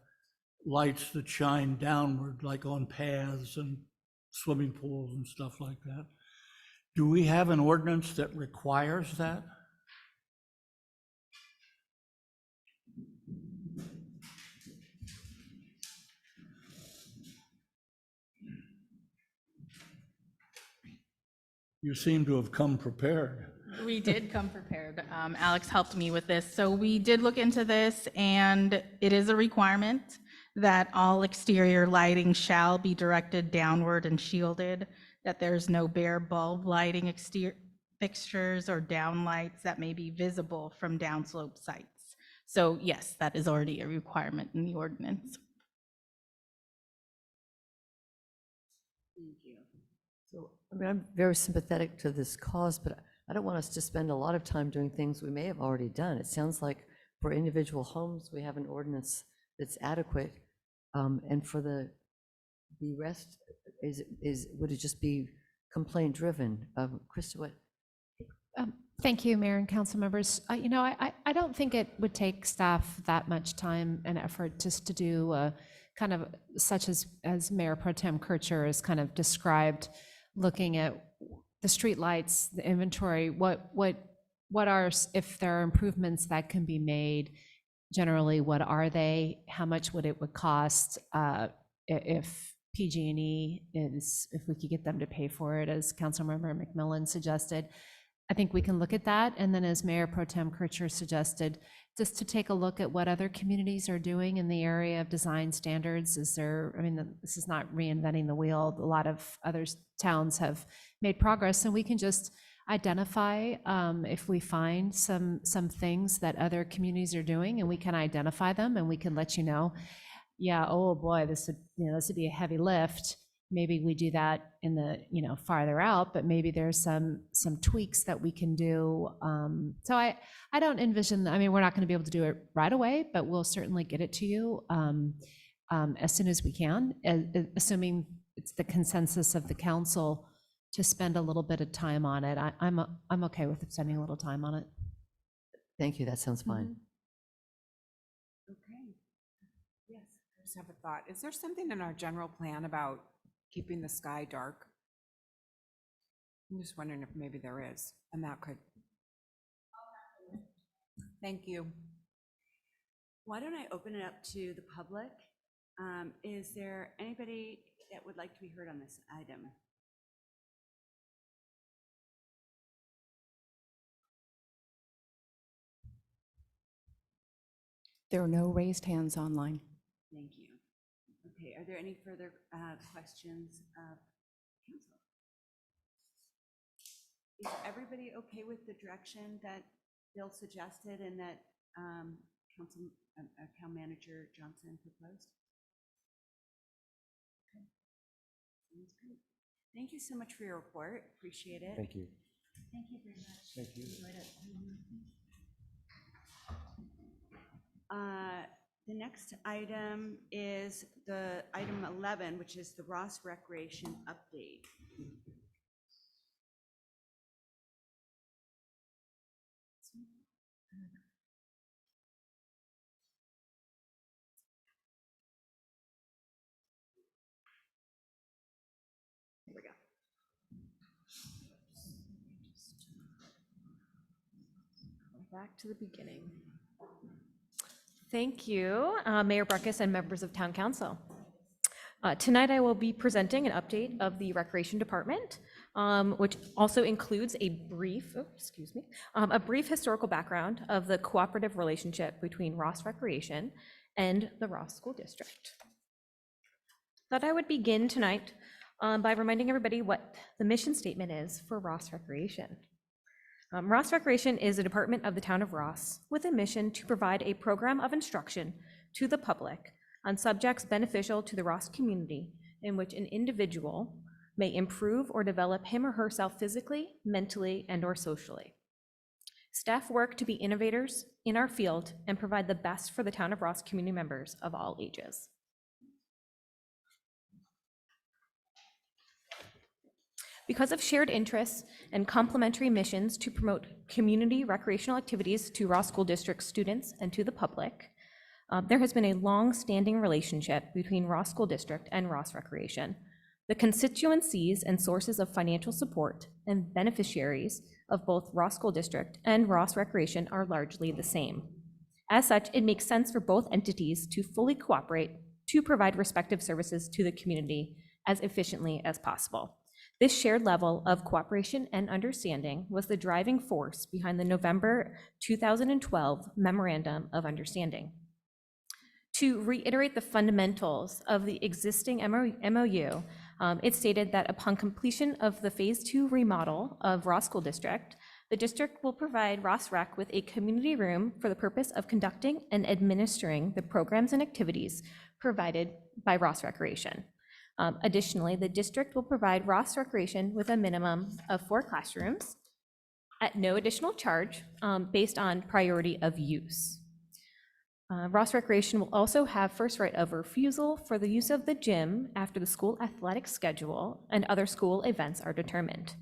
lights that shine downward, like on paths and swimming pools and stuff like that. Do we have an ordinance that requires that? You seem to have come prepared. We did come prepared. Alex helped me with this. So we did look into this, and it is a requirement that all exterior lighting shall be directed downward and shielded, that there's no bare bulb lighting exterior fixtures or downlights that may be visible from downslope sites. So yes, that is already a requirement in the ordinance. Thank you. So, I mean, I'm very sympathetic to this cause, but I don't want us to spend a lot of time doing things we may have already done. It sounds like for individual homes, we have an ordinance that's adequate. And for the rest, would it just be complaint driven? Krista, what? Thank you, Mayor and council members. You know, I don't think it would take staff that much time and effort just to do kind of such as Mayor Pro Tem Kircher has kind of described, looking at the streetlights, the inventory, what are, if there are improvements that can be made, generally, what are they? How much would it cost if PG&E if we could get them to pay for it, as Councilmember McMillan suggested? I think we can look at that. And then as Mayor Pro Tem Kircher suggested, just to take a look at what other communities are doing in the area of design standards. I mean, this is not reinventing the wheel. A lot of other towns have made progress, and we can just identify if we find some things that other communities are doing, and we can identify them, and we can let you know, yeah, oh boy, this would be a heavy lift. Maybe we do that in the, farther out, but maybe there's some tweaks that we can do. So I don't envision, I mean, we're not going to be able to do it right away, but we'll certainly get it to you as soon as we can, assuming it's the consensus of the council to spend a little bit of time on it. I'm okay with spending a little time on it. Thank you, that sounds fine. Okay. Yes, I just have a thought. Is there something in our general plan about keeping the sky dark? I'm just wondering if maybe there is, and that could. Thank you. Why don't I open it up to the public? Is there anybody that would like to be heard on this item? There are no raised hands online. Thank you. Okay, are there any further questions of council? Is everybody okay with the direction that Bill suggested and that Town Manager Johnson proposed? Okay. Sounds great. Thank you so much for your report. Appreciate it. Thank you. Thank you very much. Thank you. Enjoyed it. The next item is the item 11, which is the Ross Recreation update. Here we go. Back to the beginning. Thank you, Mayor Breckus and members of Town Council. Tonight I will be presenting an update of the Recreation Department, which also includes a brief historical background of the cooperative relationship between Ross Recreation and the Ross School District. Thought I would begin tonight by reminding everybody what the mission statement is for Ross Recreation. Ross Recreation is a department of the town of Ross with a mission to provide a program of instruction to the public on subjects beneficial to the Ross community in which an individual may improve or develop him or herself physically, mentally, and/or socially. Staff work to be innovators in our field and provide the best for the town of Ross community members of all ages. Because of shared interests and complementary missions to promote community recreational activities to Ross School District students and to the public, there has been a long-standing relationship between Ross School District and Ross Recreation. The constituencies and sources of financial support and beneficiaries of both Ross School District and Ross Recreation are largely the same. As such, it makes sense for both entities to fully cooperate to provide respective services to the community as efficiently as possible. This shared level of cooperation and understanding was the driving force behind the November 2012 Memorandum of Understanding. To reiterate the fundamentals of the existing MOU, it stated that upon completion of the Phase 2 remodel of Ross School District, the district will provide Ross Rec with a community room for the purpose of conducting and administering the programs and activities provided by Ross Recreation. Additionally, the district will provide Ross Recreation with a minimum of 4 classrooms at no additional charge based on priority of use. Ross Recreation will also have first right of refusal for the use of the gym after the school athletic schedule and other school events are determined.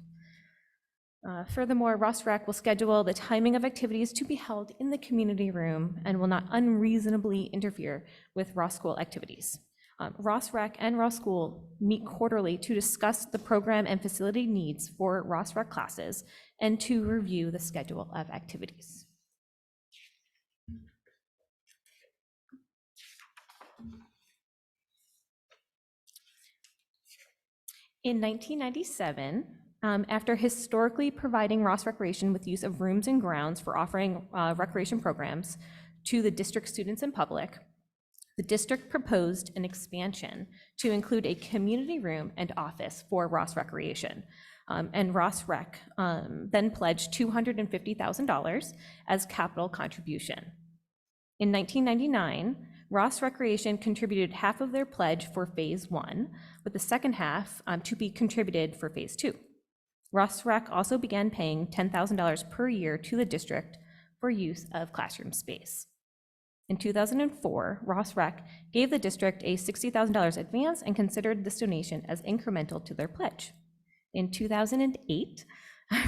Furthermore, Ross Rec will schedule the timing of activities to be held in the community room and will not unreasonably interfere with Ross School activities. Ross Rec and Ross School meet quarterly to discuss the program and facility needs for Ross Rec classes and to review the schedule of activities. In 1997, after historically providing Ross Recreation with use of rooms and grounds for offering recreation programs to the district students and public, the district proposed an expansion to include a community room and office for Ross Recreation. And Ross Rec then pledged $250,000 as capital contribution. In 1999, Ross Recreation contributed half of their pledge for Phase 1, with the second half to be contributed for Phase 2. Ross Rec also began paying $10,000 per year to the district for use of classroom space. In 2004, Ross Rec gave the district a $60,000 advance and considered this donation as incremental to their pledge. In 2008,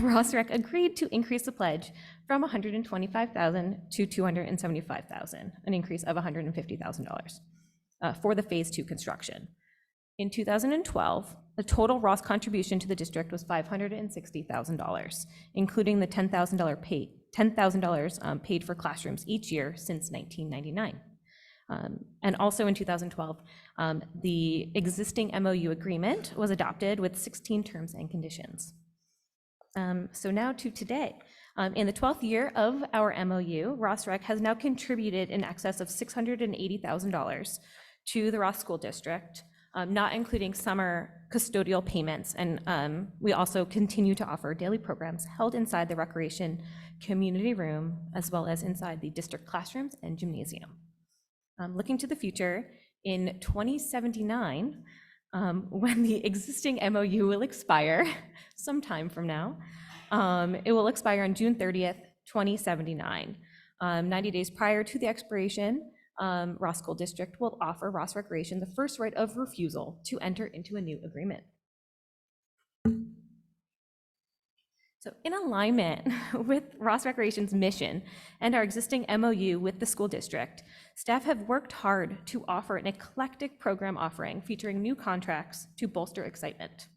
Ross Rec agreed to increase the pledge from $125,000 to $275,000, an increase of $150,000 for the Phase 2 construction. In 2012, the total Ross contribution to the district was $560,000, including the $10,000 paid for classrooms each year since 1999. And also in 2012, the existing MOU agreement was adopted with 16 terms and conditions. So now to today. In the 12th year of our MOU, Ross Rec has now contributed in excess of $680,000 to the Ross School District, not including summer custodial payments. And we also continue to offer daily programs held inside the recreation community room, as well as inside the district classrooms and gymnasium. Looking to the future, in 2079, when the existing MOU will expire sometime from now, it will expire on June 30th, 2079. 90 days prior to the expiration, Ross School District will offer Ross Recreation the first right of refusal to enter into a new agreement. So in alignment with Ross Recreation's mission and our existing MOU with the school district, staff have worked hard to offer an eclectic program offering featuring new contracts to bolster excitement.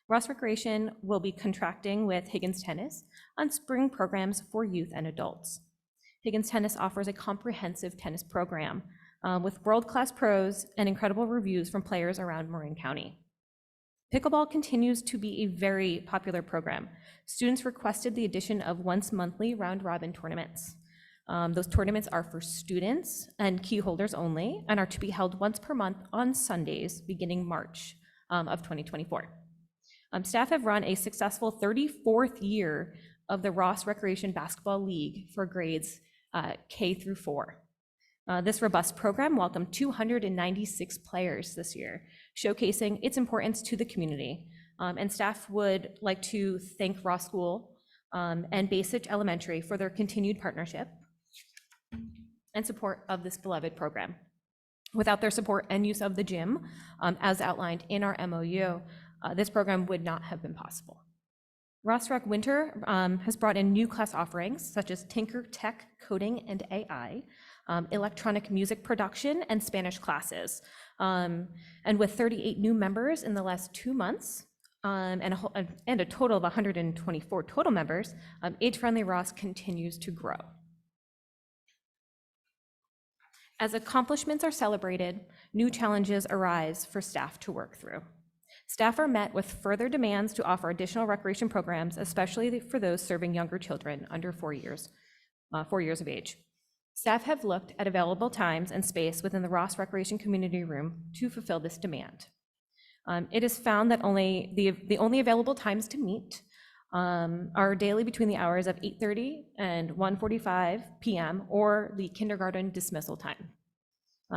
Ross Recreation will be contracting with Higgins Tennis on spring programs for youth and adults. Higgins Tennis offers a comprehensive tennis program with world-class pros and incredible reviews from players around Marin County. Pickleball continues to be a very popular program. Students requested the addition of once-monthly round-robin tournaments. Those tournaments are for students and key holders only and are to be held once per month on Sundays beginning March of 2024. Staff have run a successful 34th year of the Ross Recreation Basketball League for grades K through 4. This robust program welcomed 296 players this year, showcasing its importance to the community. And staff would like to thank Ross School and Bay Sitch Elementary for their continued partnership and support of this beloved program. Without their support and use of the gym, as outlined in our MOU, this program would not have been possible. Ross Rec Winter has brought in new class offerings such as Tinker Tech Coding and AI, electronic music production, and Spanish classes. And with 38 new members in the last 2 months, and a total of 124 total members, Age Friendly Ross continues to grow. As accomplishments are celebrated, new challenges arise for staff to work through. Staff are met with further demands to offer additional recreation programs, especially for those serving younger children under 4 years of age. Staff have looked at available times and space within the Ross Recreation Community Room to fulfill this demand. It is found that the only available times to meet are daily between the hours of 8:30 and 1:45 p.m. or the kindergarten dismissal time.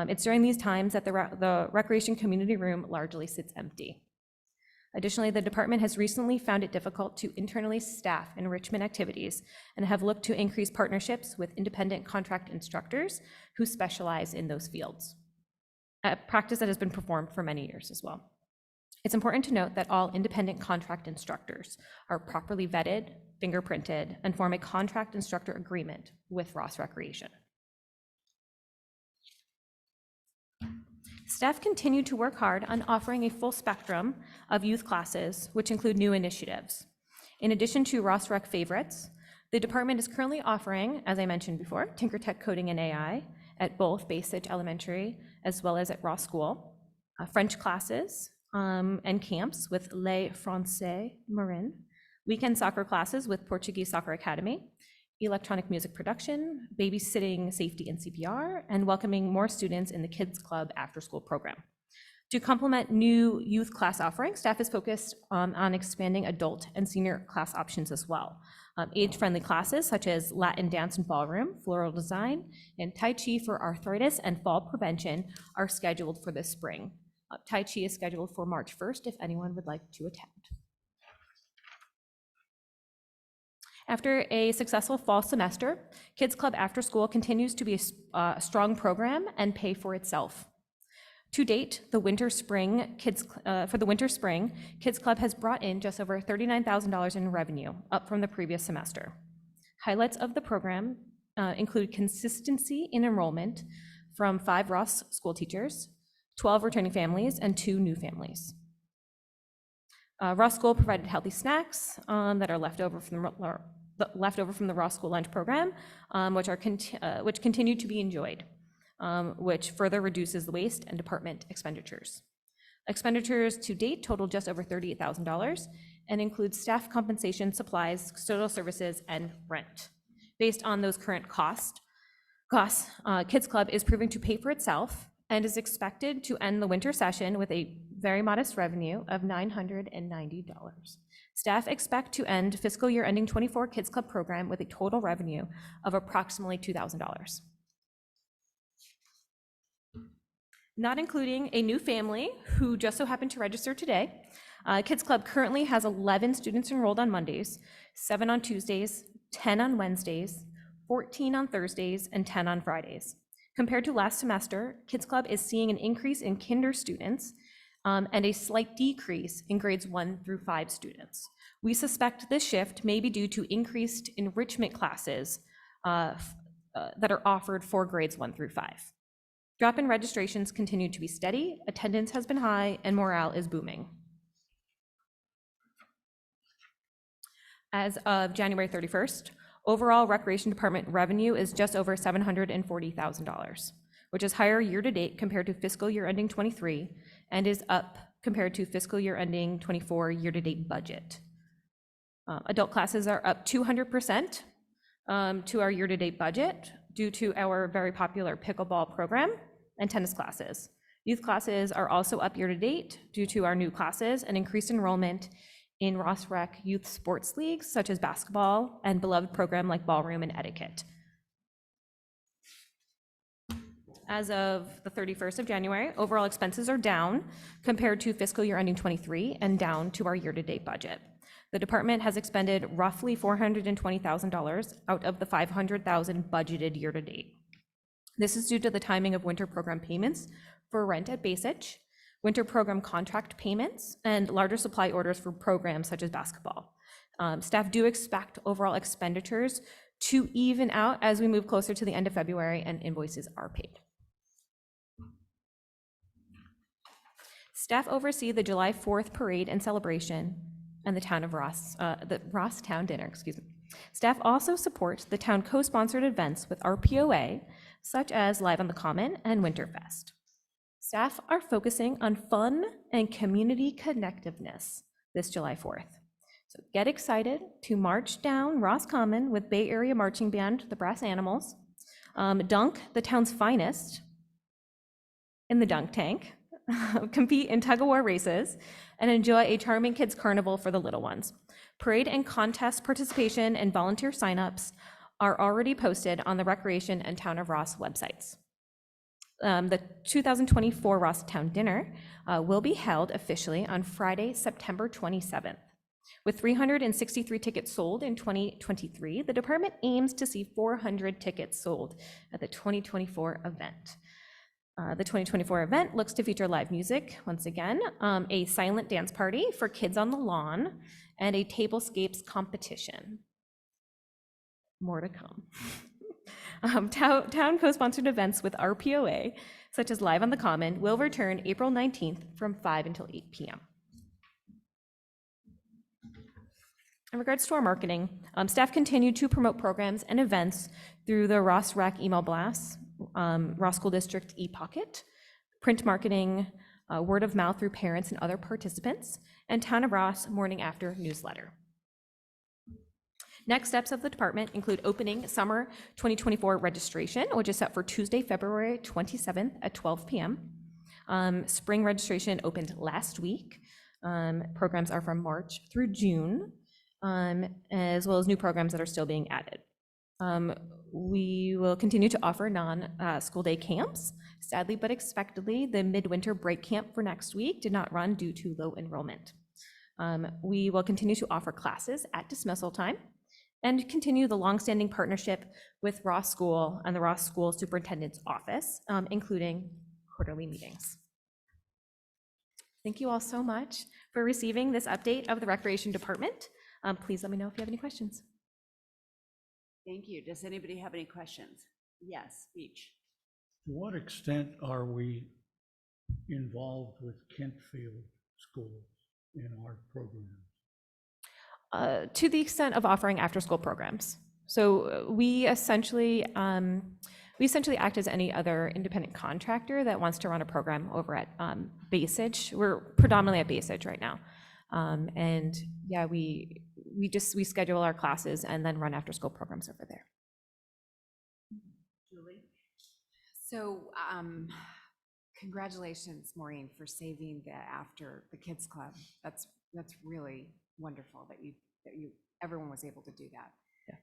It's during these times that the recreation community room largely sits empty. Additionally, the department has recently found it difficult to internally staff enrichment activities and have looked to increase partnerships with independent contract instructors who specialize in those fields, a practice that has been performed for many years as well. It's important to note that all independent contract instructors are properly vetted, fingerprinted, and form a contract instructor agreement with Ross Recreation. Staff continue to work hard on offering a full spectrum of youth classes, which include new initiatives. In addition to Ross Rec favorites, the department is currently offering, as I mentioned before, Tinker Tech Coding and AI at both Bay Sitch Elementary as well as at Ross School, French classes, and camps with Les Français Marin, weekend soccer classes with Portuguese Soccer Academy, electronic music production, babysitting, safety, and CPR, and welcoming more students in the Kids Club after-school program. To complement new youth class offerings, staff is focused on expanding adult and senior class options as well. Age-friendly classes such as Latin dance and ballroom, floral design, and Tai Chi for arthritis and fall prevention are scheduled for this spring. Tai Chi is scheduled for March 1st if anyone would like to attend. After a successful fall semester, Kids Club After School continues to be a strong program and pay for itself. To date, for the winter spring, Kids Club has brought in just over $39,000 in revenue, up from the previous semester. Highlights of the program include consistency in enrollment from 5 Ross school teachers, 12 returning families, and 2 new families. Ross School provided healthy snacks that are left over from the Ross School lunch program, which continue to be enjoyed, which further reduces the waste and department expenditures. Expenditures to date total just over $38,000 and include staff compensation, supplies, custodial services, and rent. Based on those current costs, Kids Club is proving to pay for itself and is expected to end the winter session with a very modest revenue of $990. Staff expect to end fiscal year ending 24 Kids Club program with a total revenue of approximately $2,000. Not including a new family who just so happened to register today, Kids Club currently has 11 students enrolled on Mondays, 7 on Tuesdays, 10 on Wednesdays, 14 on Thursdays, and 10 on Fridays. Compared to last semester, Kids Club is seeing an increase in kinder students and a slight decrease in grades 1 through 5 students. We suspect this shift may be due to increased enrichment classes that are offered for grades 1 through 5. Drop-in registrations continue to be steady, attendance has been high, and morale is booming. As of January 31st, overall Recreation Department revenue is just over $740,000, which is higher year-to-date compared to fiscal year ending 23 and is up compared to fiscal year ending 24 year-to-date budget. Adult classes are up 200% to our year-to-date budget due to our very popular pickleball program and tennis classes. Youth classes are also up year-to-date due to our new classes and increased enrollment in Ross Rec youth sports leagues such as basketball and beloved program like ballroom and etiquette. As of the 31st of January, overall expenses are down compared to fiscal year ending 23 and down to our year-to-date budget. The department has expended roughly $420,000 out of the $500,000 budgeted year to date. This is due to the timing of winter program payments for rent at Basich, winter program contract payments, and larger supply orders for programs such as basketball. Staff do expect overall expenditures to even out as we move closer to the end of February and invoices are paid. Staff oversee the July 4th parade and celebration and the town of Ross, the Ross Town Dinner, excuse me. Staff also supports the town co-sponsored events with RPOA, such as Live on the Common and Winterfest. Staff are focusing on fun and community connectiveness this July 4th. So get excited to march down Ross Common with Bay Area Marching Band, the Brass Animals, dunk the town's finest in the dunk tank, compete in tug-of-war races, and enjoy a charming kids carnival for the little ones. Parade and contest participation and volunteer signups are already posted on the Recreation and Town of Ross websites. The 2024 Ross Town Dinner will be held officially on Friday, September 27th. With 363 tickets sold in 2023, the department aims to see 400 tickets sold at the 2024 event. The 2024 event looks to feature live music, once again, a silent dance party for kids on the lawn, and a tablescapes competition. More to come. Town co-sponsored events with RPOA, such as Live on the Common, will return April 19th from 5 until 8 p.m. In regards to our marketing, staff continue to promote programs and events through the Ross Rec email blasts, Ross School District e-pocket, print marketing, word of mouth through parents and other participants, and Town of Ross morning after newsletter. Next steps of the department include opening summer 2024 registration, which is set for Tuesday, February 27th at 12 p.m. Spring registration opened last week. Programs are from March through June, as well as new programs that are still being added. We will continue to offer non-school day camps. Sadly but expectedly, the midwinter break camp for next week did not run due to low enrollment. We will continue to offer classes at dismissal time and continue the longstanding partnership with Ross School and the Ross School Superintendent's Office, including quarterly meetings. Thank you all so much for receiving this update of the Recreation Department. Please let me know if you have any questions. Thank you. Does anybody have any questions? Yes, Beach. To what extent are we involved with Kentfield schools in our programs? To the extent of offering after-school programs. So we essentially act as any other independent contractor that wants to run a program over at Basich. We're predominantly at Basich right now. And yeah, we schedule our classes and then run after-school programs over there. Julie? So congratulations, Maureen, for saving the Kids Club. That's really wonderful that everyone was able to do that. Yeah.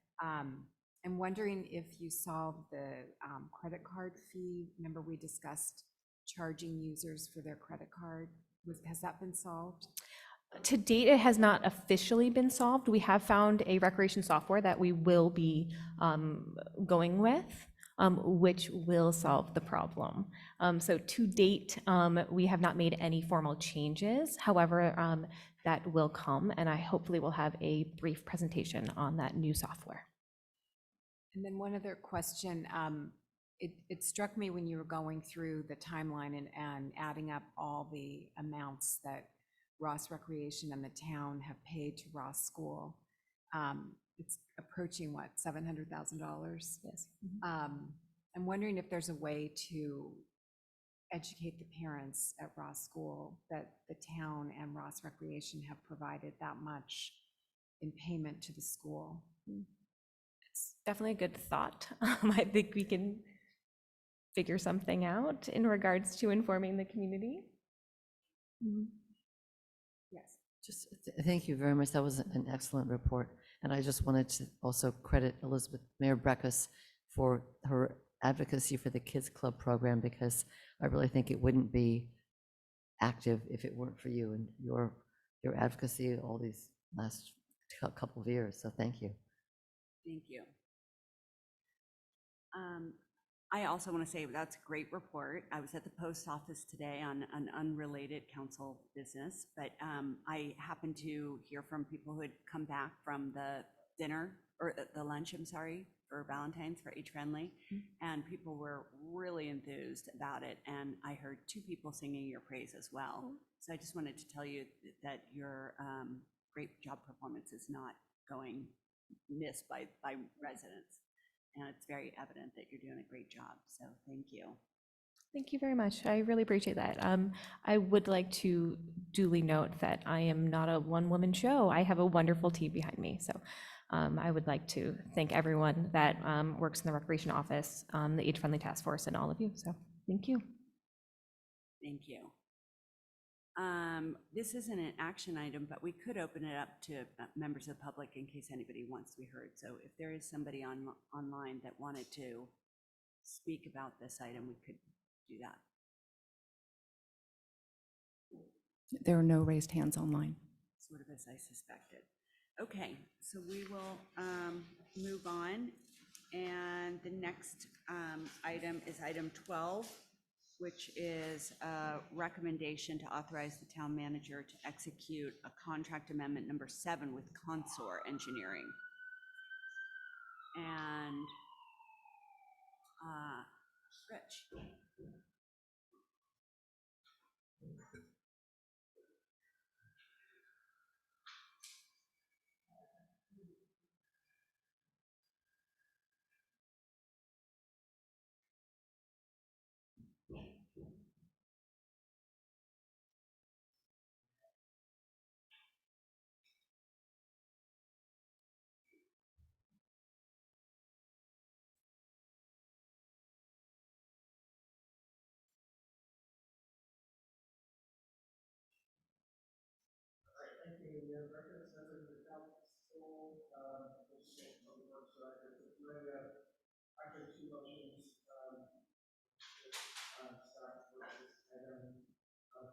I'm wondering if you solved the credit card fee. Remember we discussed charging users for their credit card. Has that been solved? To date, it has not officially been solved. We have found a recreation software that we will be going with, which will solve the problem. So to date, we have not made any formal changes. However, that will come, and I hopefully will have a brief presentation on that new software. And then one other question. It struck me when you were going through the timeline and adding up all the amounts that Ross Recreation and the town have paid to Ross School. It's approaching, what, $700,000? Yes. I'm wondering if there's a way to educate the parents at Ross School that the town and Ross Recreation have provided that much in payment to the school. It's definitely a good thought. I think we can figure something out in regards to informing the community. Yes. Just thank you very much. That was an excellent report. And I just wanted to also credit Elizabeth Mayor Breckus for her advocacy for the Kids Club program, because I really think it wouldn't be active if it weren't for you and your advocacy all these last couple of years, so thank you. Thank you. I also want to say that's a great report. I was at the post office today on an unrelated council business, but I happened to hear from people who had come back from the dinner, or the lunch, I'm sorry, for Valentine's for Age Friendly, and people were really enthused about it, and I heard 2 people singing your praise as well. So I just wanted to tell you that your great job performance is not going missed by residents. And it's very evident that you're doing a great job, so thank you. Thank you very much. I really appreciate that. I would like to duly note that I am not a one-woman show. I have a wonderful team behind me. So I would like to thank everyone that works in the Recreation Office, the Age Friendly Task Force, and all of you. So thank you. Thank you. This isn't an action item, but we could open it up to members of the public in case anybody wants to be heard. So if there is somebody online that wanted to speak about this item, we could do that. There are no raised hands online. Sort of as I suspected. Okay, so we will move on. And the next item is item 12, which is a recommendation to authorize the town manager to execute a contract amendment number 7 with Consor Engineering. And Rich.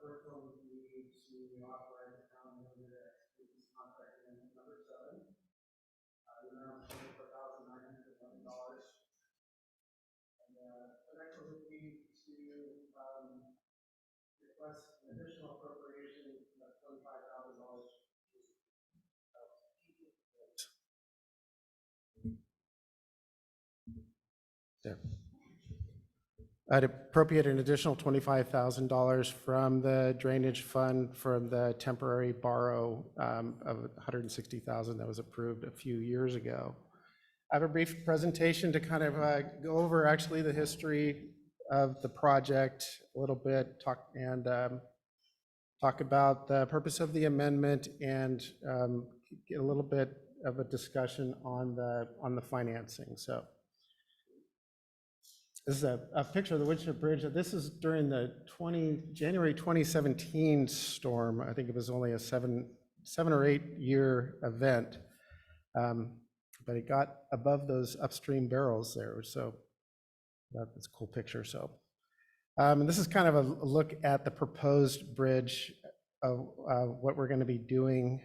First one would be to authorize the town manager to execute this contract amendment number 7. The amount is $24,911. And the next one would be to request an additional appropriation of $25,000. There. I'd appropriate an additional $25,000 from the drainage fund from the temporary borrow of $160,000 that was approved a few years ago. I have a brief presentation to kind of go over actually the history of the project a little bit, talk about the purpose of the amendment, and get a little bit of a discussion on the financing. So this is a picture of the Winship Bridge. This is during the January 2017 storm. I think it was only a 7 or 8 year event, but it got above those upstream barrels there. So that's a cool picture. So and this is kind of a look at the proposed bridge of what we're going to be doing.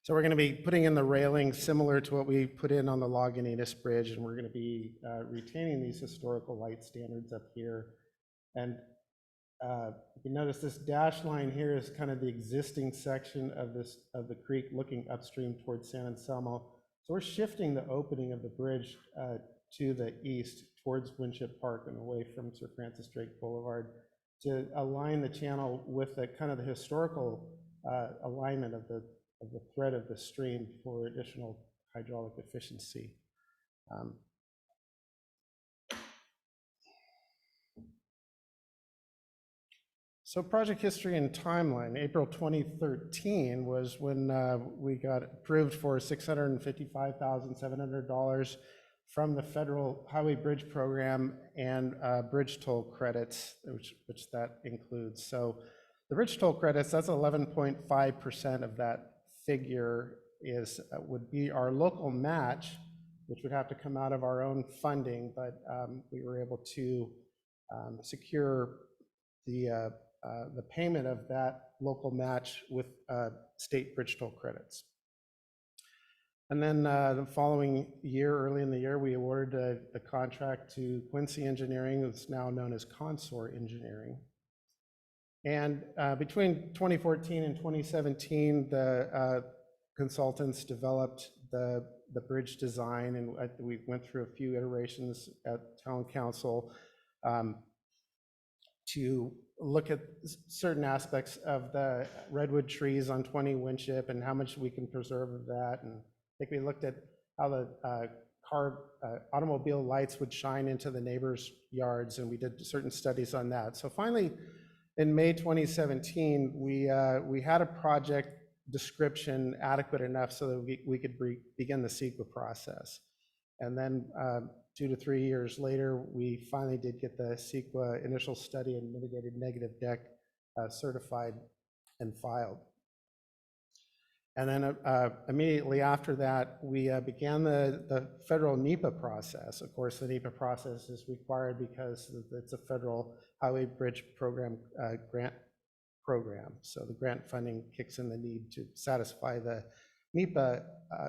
So we're going to be putting in the railing similar to what we put in on the Lagunitas Bridge, and we're going to be retaining these historical light standards up here. And you notice this dash line here is kind of the existing section of the creek looking upstream towards San Anselmo. So we're shifting the opening of the bridge to the east towards Winship Park and away from Sir Francis Drake Boulevard to align the channel with the kind of the historical alignment of the thread of the stream for additional hydraulic efficiency. So project history and timeline. April 2013 was when we got approved for $655,700 from the Federal Highway Bridge Program and bridge toll credits, which that includes. So the bridge toll credits, that's 11.5% of that figure would be our local match, which would have to come out of our own funding, but we were able to secure the the payment of that local match with state bridge toll credits. And then the following year, early in the year, we awarded the contract to Quincy Engineering, it's now known as Consor Engineering. And between 2014 and 2017, the consultants developed the bridge design, and we went through a few iterations at town council to look at certain aspects of the redwood trees on 20 Winship and how much we can preserve of that. And I think we looked at how the automobile lights would shine into the neighbors' yards, and we did certain studies on that. So finally, in May 2017, we had a project description adequate enough so that we could begin the CEQA process. And then 2 to 3 years later, we finally did get the CEQA initial study and mitigated negative deck certified and filed. And then immediately after that, we began the federal NEPA process. Of course, the NEPA process is required because it's a federal highway bridge program grant program. So the grant funding kicks in the need to satisfy the NEPA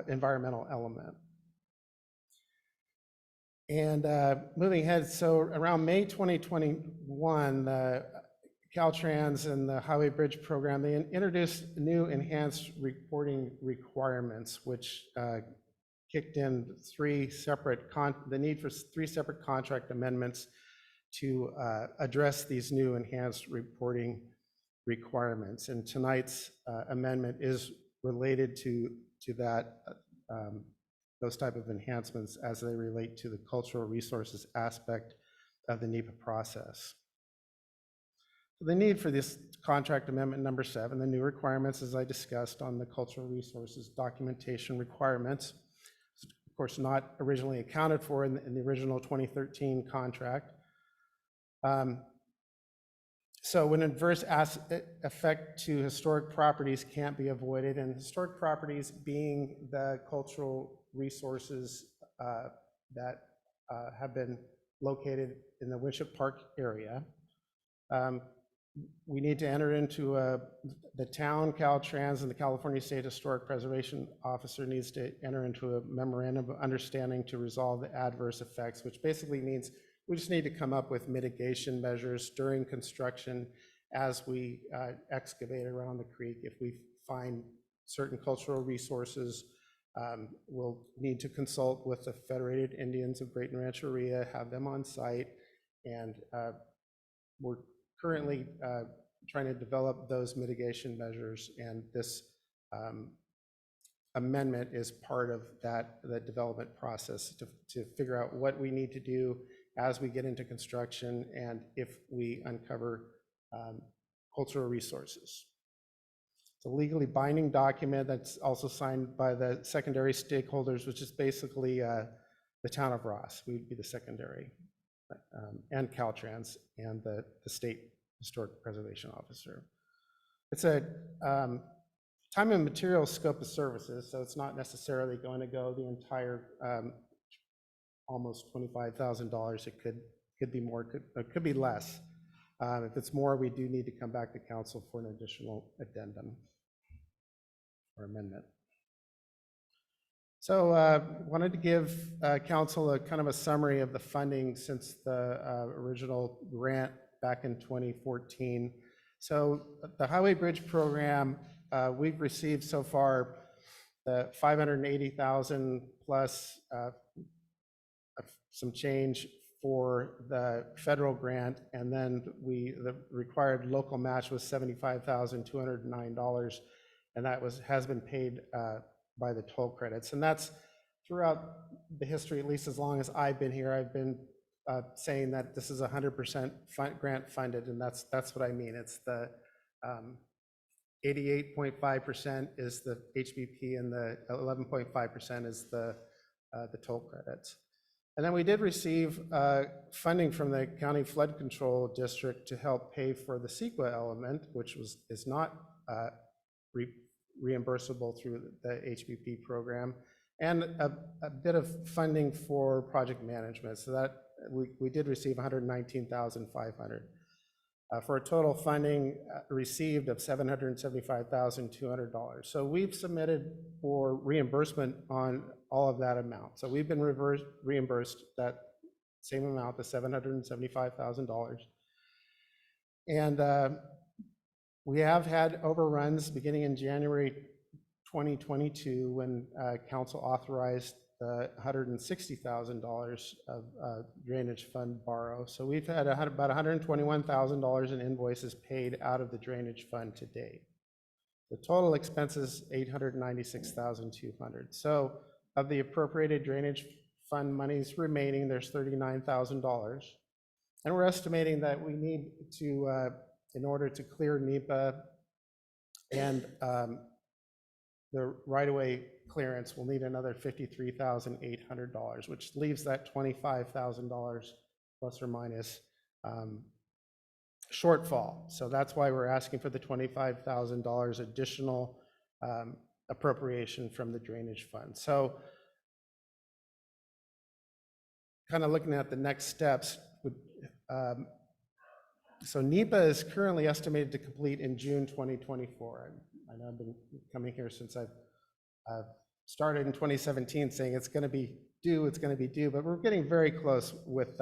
environmental element. And moving ahead, so around May 2021, the Caltrans and the Highway Bridge Program, they introduced new enhanced reporting requirements, which kicked in the need for 3 separate contract amendments to address these new enhanced reporting requirements. And tonight's amendment is related to that, those type of enhancements as they relate to the cultural resources aspect of the NEPA process. The need for this contract amendment number 7, the new requirements, as I discussed on the cultural resources documentation requirements, of course not originally accounted for in the original 2013 contract. So when adverse effect to historic properties can't be avoided, and historic properties being the cultural resources that have been located in the Winship Park area, we need to enter into the town, Caltrans, and the California State Historic Preservation Officer needs to enter into a memorandum of understanding to resolve the adverse effects, which basically means we just need to come up with mitigation measures during construction as we excavate around the creek. If we find certain cultural resources, we'll need to consult with the Federated Indians of Great Rancheria, have them on site, and we're currently trying to develop those mitigation measures, and this amendment is part of the development process to figure out what we need to do as we get into construction and if we uncover cultural resources. It's a legally binding document that's also signed by the secondary stakeholders, which is basically the town of Ross. We'd be the secondary, and Caltrans and the state historic preservation officer. It's a time and material scope of services, so it's not necessarily going to go the entire almost $25,000. It could be more, it could be less. If it's more, we do need to come back to council for an additional addendum or amendment. So wanted to give council a kind of a summary of the funding since the original grant back in 2014. So the Highway Bridge Program, we've received so far the $580,000 plus some change for the federal grant, and then the required local match was $75,209, and that has been paid by the toll credits. And that's throughout the history, at least as long as I've been here, I've been saying that this is 100% grant funded, and that's what I mean. It's the 88.5% is the HBP, and the 11.5% is the toll credits. And then we did receive funding from the County Flood Control District to help pay for the CEQA element, which is not reimbursable through the HBP program, and a bit of funding for project management. So that we did receive $119,500. for a total funding received of $775,200. So we've submitted for reimbursement on all of that amount. So we've been reimbursed that same amount, the $775,000. And we have had overruns beginning in January 2022 when council authorized the $160,000 of drainage fund borrow. So we've had about $121,000 in invoices paid out of the drainage fund to date. The total expenses $896,200. So of the appropriated drainage fund monies remaining, there's $39,000. And we're estimating that we need to, in order to clear NEPA and the right-of-way clearance, we'll need another $53,800, which leaves that $25,000 plus or minus shortfall. So that's why we're asking for the $25,000 additional appropriation from the drainage fund. So kind of looking at the next steps, so NEPA is currently estimated to complete in June 2024. I know I've been coming here since I've started in 2017 saying it's going to be due, but we're getting very close with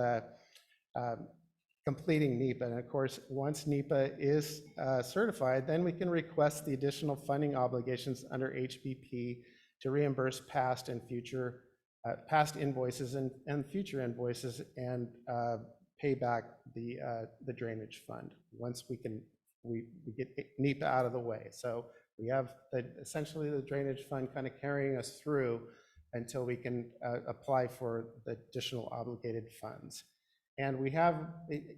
completing NEPA. And of course, once NEPA is certified, then we can request the additional funding obligations under HBP to reimburse past and future past invoices and future invoices and pay back the drainage fund once we get NEPA out of the way. So we have essentially the drainage fund kind of carrying us through until we can apply for the additional obligated funds. And we have,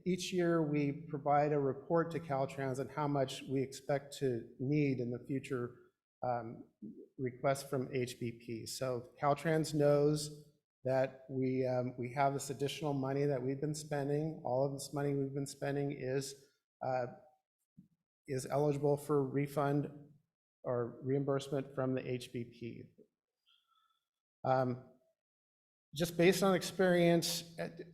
each year we provide a report to Caltrans on how much we expect to need in the future requests from HBP. So Caltrans knows that we have this additional money that we've been spending. All of this money we've been spending is eligible for refund or reimbursement from the HBP. Just based on experience,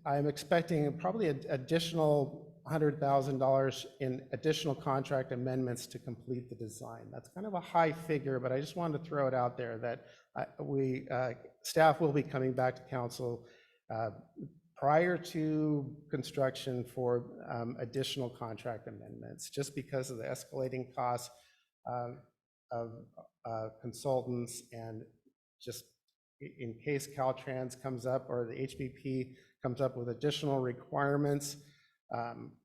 I'm expecting probably an additional $100,000 in additional contract amendments to complete the design. That's kind of a high figure, but I just wanted to throw it out there that staff will be coming back to council prior to construction for additional contract amendments, just because of the escalating costs of consultants, and just in case Caltrans comes up or the HBP comes up with additional requirements.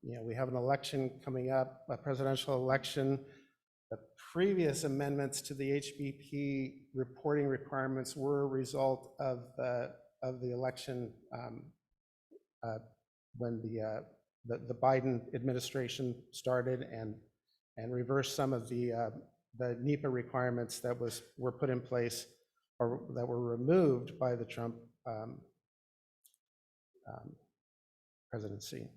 We have an election coming up, a presidential election. The previous amendments to the HBP reporting requirements were a result of the election when the Biden administration started and reversed some of the NEPA requirements that were put in place or that were removed by the Trump presidency.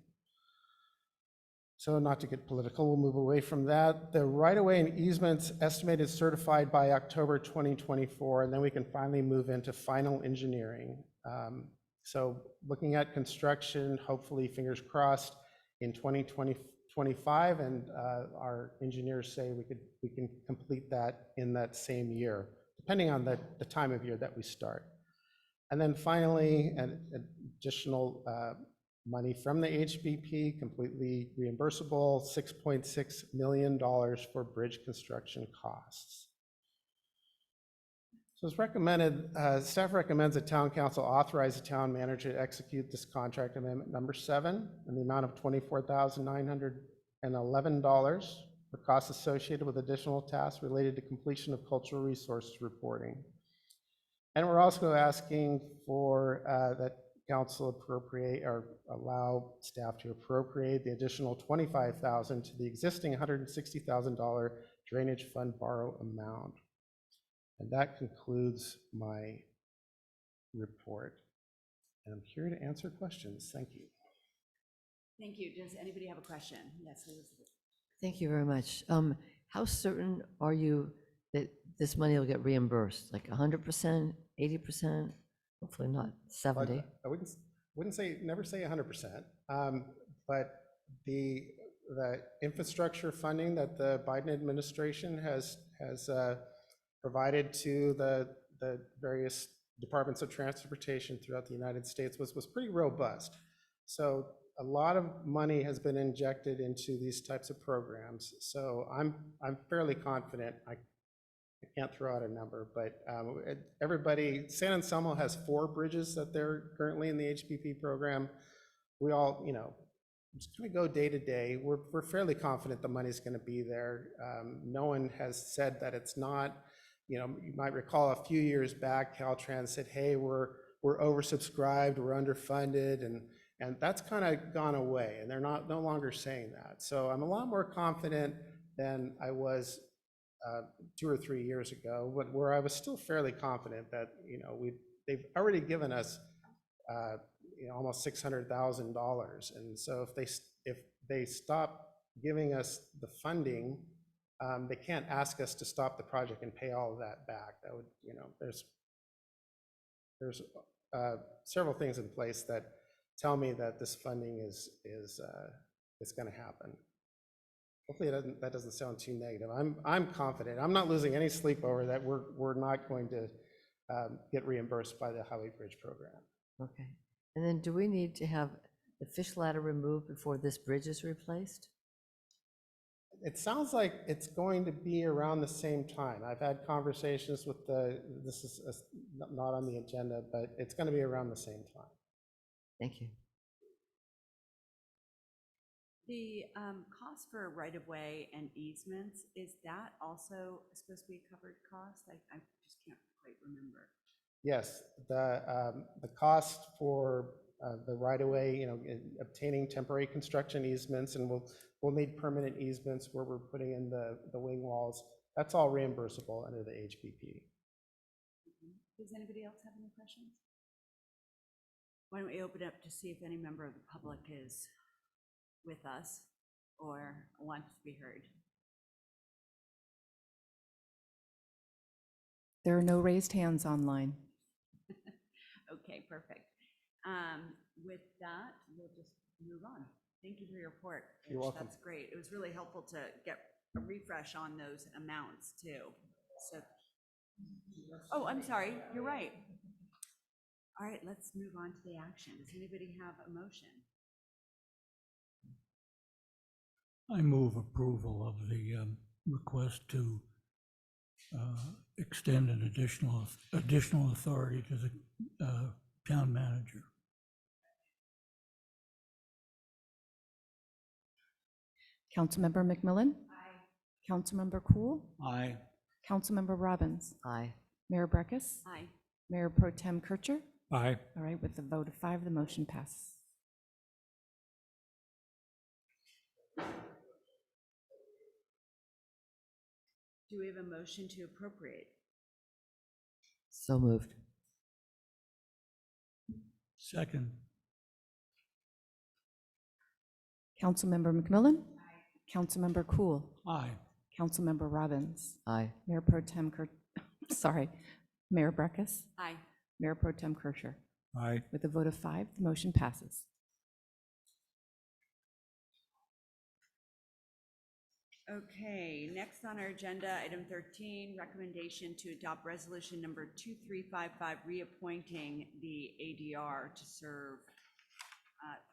So not to get political, we'll move away from that. The right-of-way and easements estimated certified by October 2024, and then we can finally move into final engineering. So looking at construction, hopefully, fingers crossed, in 2025, and our engineers say we can complete that in that same year, depending on the time of year that we start. And then finally, an additional money from the HBP, completely reimbursable, $6.6 million for bridge construction costs. So as recommended, staff recommends that town council authorize the town manager to execute this contract amendment number 7 in the amount of $24,911 for costs associated with additional tasks related to completion of cultural resources reporting. And we're also asking for that council appropriate or allow staff to appropriate the additional $25,000 to the existing $160,000 drainage fund borrow amount. And that concludes my report. And I'm here to answer questions. Thank you. Thank you. Does anybody have a question? Yes, Elizabeth. Thank you very much. How certain are you that this money will get reimbursed? Like 100%, 80%? Hopefully not 70. I wouldn't say, never say 100%, but the infrastructure funding that the Biden administration has provided to the various departments of transportation throughout the United States was pretty robust. So a lot of money has been injected into these types of programs. So I'm fairly confident. I can't throw out a number, but everybody, San Anselmo has 4 bridges that they're currently in the HPP program. We all, just kind of go day to day. We're fairly confident the money's going to be there. No one has said that it's not. You might recall a few years back, Caltrans said, "Hey, we're oversubscribed, we're underfunded," and that's kind of gone away, and they're no longer saying that. So I'm a lot more confident than I was 2 or 3 years ago, where I was still fairly confident that they've already given us almost $600,000, and so if they stop giving us the funding, they can't ask us to stop the project and pay all of that back. That would, there's several things in place that tell me that this funding is going to happen. Hopefully that doesn't sound too negative. I'm confident. I'm not losing any sleep over that. We're not going to get reimbursed by the Highway Bridge Program. Okay. And then do we need to have the fish ladder removed before this bridge is replaced? It sounds like it's going to be around the same time. I've had conversations with this is not on the agenda, but it's going to be around the same time. Thank you. The cost for right-of-way and easements, is that also supposed to be a covered cost? I just can't quite remember. Yes, the cost for the right-of-way, obtaining temporary construction easements, and we'll need permanent easements where we're putting in the wing walls. That's all reimbursable under the HPP. Does anybody else have any questions? Why don't we open up to see if any member of the public is with us or wants to be heard? There are no raised hands online. Okay, perfect. With that, we'll just move on. Thank you for your report. You're welcome. That's great. It was really helpful to get a refresh on those amounts too. So, oh, I'm sorry, you're right. All right, let's move on to the action. Does anybody have a motion? I move approval of the request to extend an additional authority to the town manager. Councilmember McMillan? Aye. Councilmember Cool? Aye. Councilmember Robbins? Aye. Mayor Breckus? Aye. Mayor Pro Tem Kircher? Aye. All right, with the vote of 5, the motion passes. Do we have a motion to appropriate? So moved. Second. Councilmember McMillan? Aye. Councilmember Cool? Aye. Councilmember Robbins? Aye. Mayor Pro Tem Mayor Breckus? Aye. Mayor Pro Tem Kircher? Aye. With a vote of 5, the motion passes. Okay, next on our agenda, item 13, recommendation to adopt resolution number 2355, reappointing the ADR to serve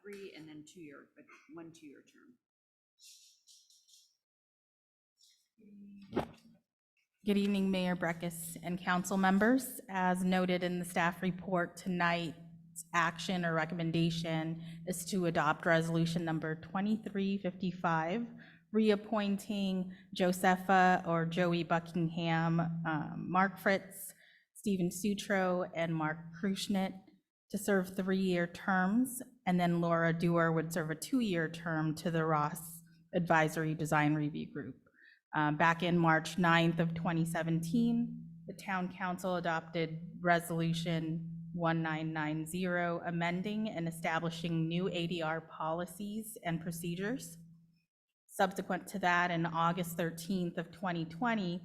3 and then 1 2-year term. Good evening, Mayor Breckus and council members. As noted in the staff report, tonight's action or recommendation is to adopt resolution number 2355, reappointing Josepha or Joey Buckingham, Mark Fritz, Stephen Sutro, and Mark Kruschnitt to serve 3-year terms, and then Laura Dewar would serve a 2-year term to the Ross Advisory Design Review Group. Back in March 9th of 2017, the Town Council adopted Resolution 1990, amending and establishing new ADR policies and procedures. Subsequent to that, in August 13th of 2020,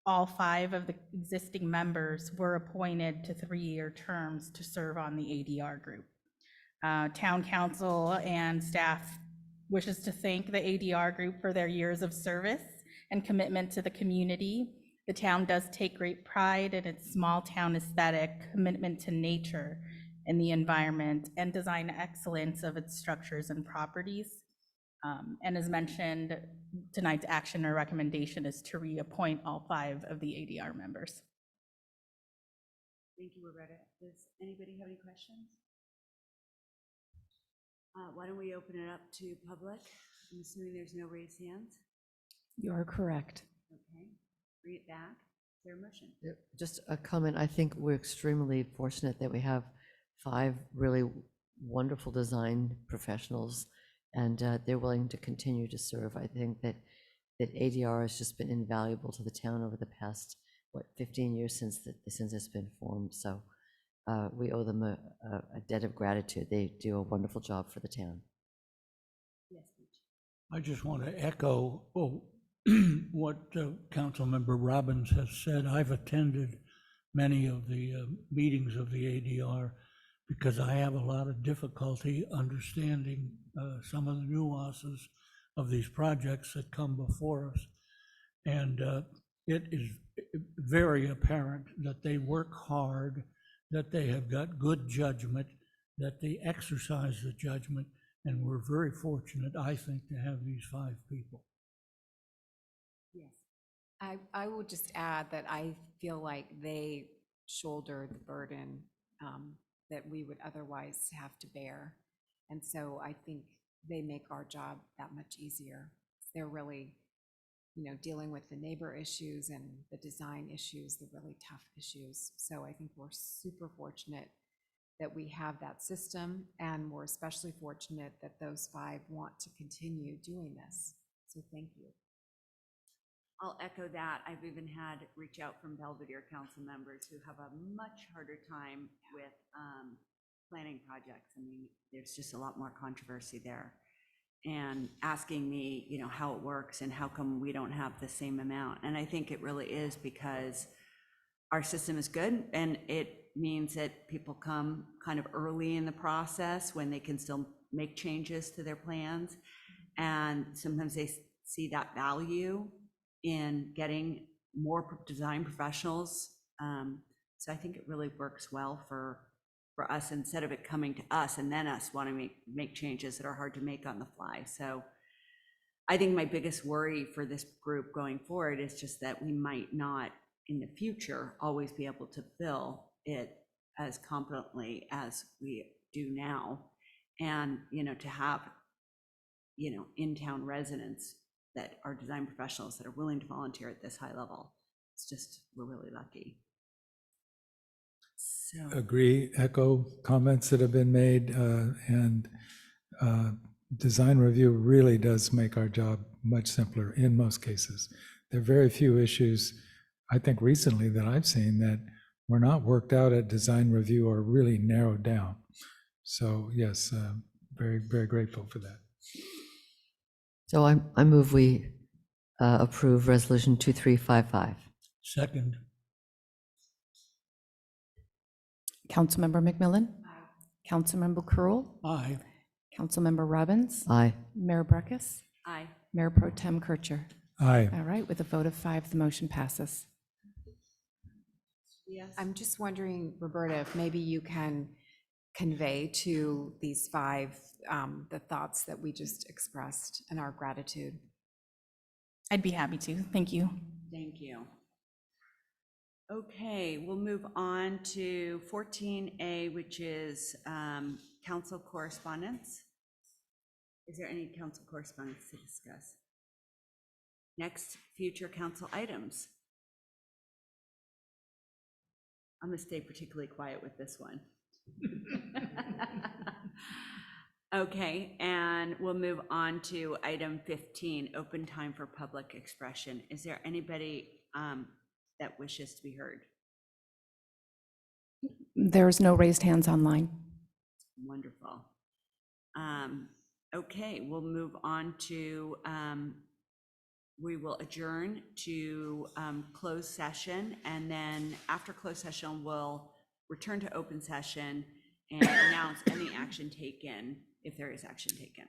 all 5 of the existing members were appointed to 3-year terms to serve on the ADR group. Town Council and staff wishes to thank the ADR group for their years of service and commitment to the community. The town does take great pride in its small town aesthetic, commitment to nature and the environment, and design excellence of its structures and properties. And as mentioned, tonight's action or recommendation is to reappoint all 5 of the ADR members. Thank you, Roberta. Does anybody have any questions? Why don't we open it up to public? I'm assuming there's no raised hands. You are correct. Okay, bring it back. Is there a motion? Just a comment, I think we're extremely fortunate that we have 5 really wonderful design professionals, and they're willing to continue to serve. I think that ADR has just been invaluable to the town over the past, 15 years since it's been formed. So we owe them a debt of gratitude. They do a wonderful job for the town. Yes, Mitch. I just want to echo what Councilmember Robbins has said. I've attended many of the meetings of the ADR because I have a lot of difficulty understanding some of the nuances of these projects that come before us. And it is very apparent that they work hard, that they have got good judgment, that they exercise the judgment, and we're very fortunate, I think, to have these 5 people. Yes. I would just add that I feel like they shoulder the burden that we would otherwise have to bear. And so I think they make our job that much easier. They're really, dealing with the neighbor issues and the design issues, the really tough issues. So I think we're super fortunate that we have that system, and we're especially fortunate that those 5 want to continue doing this. So thank you. I'll echo that. I've even had reach out from Belvedere council members who have a much harder time with planning projects. I mean, there's just a lot more controversy there. And asking me, how it works and how come we don't have the same amount. And I think it really is because our system is good, and it means that people come kind of early in the process when they can still make changes to their plans. And sometimes they see that value in getting more design professionals. So I think it really works well for us, instead of it coming to us and then us wanting to make changes that are hard to make on the fly. So I think my biggest worry for this group going forward is just that we might not in the future always be able to fill it as competently as we do now. And, to have, in-town residents that are design professionals that are willing to volunteer at this high level. It's just, we're really lucky. So. Agree, echo comments that have been made, and design review really does make our job much simpler in most cases. There are very few issues, I think recently, that I've seen that were not worked out at design review or really narrowed down. So yes, very, very grateful for that. So I move we approve Resolution 2355. Second. Councilmember McMillan? Aye. Councilmember Curl? Aye. Councilmember Robbins? Aye. Mayor Breckus? Aye. Mayor Pro Tem Kircher? Aye. All right, with a vote of 5, the motion passes. Yes. I'm just wondering, Roberta, if maybe you can convey to these 5 the thoughts that we just expressed and our gratitude. I'd be happy to. Thank you. Thank you. Okay, we'll move on to 14A, which is council correspondence. Is there any council correspondence to discuss? Next, future council items. I'm gonna stay particularly quiet with this one. Okay, and we'll move on to item 15, open time for public expression. Is there anybody that wishes to be heard? There's no raised hands online. Wonderful. Okay, we'll move on to, we will adjourn to closed session, and then after closed session, we'll return to open session and announce any action taken, if there is action taken.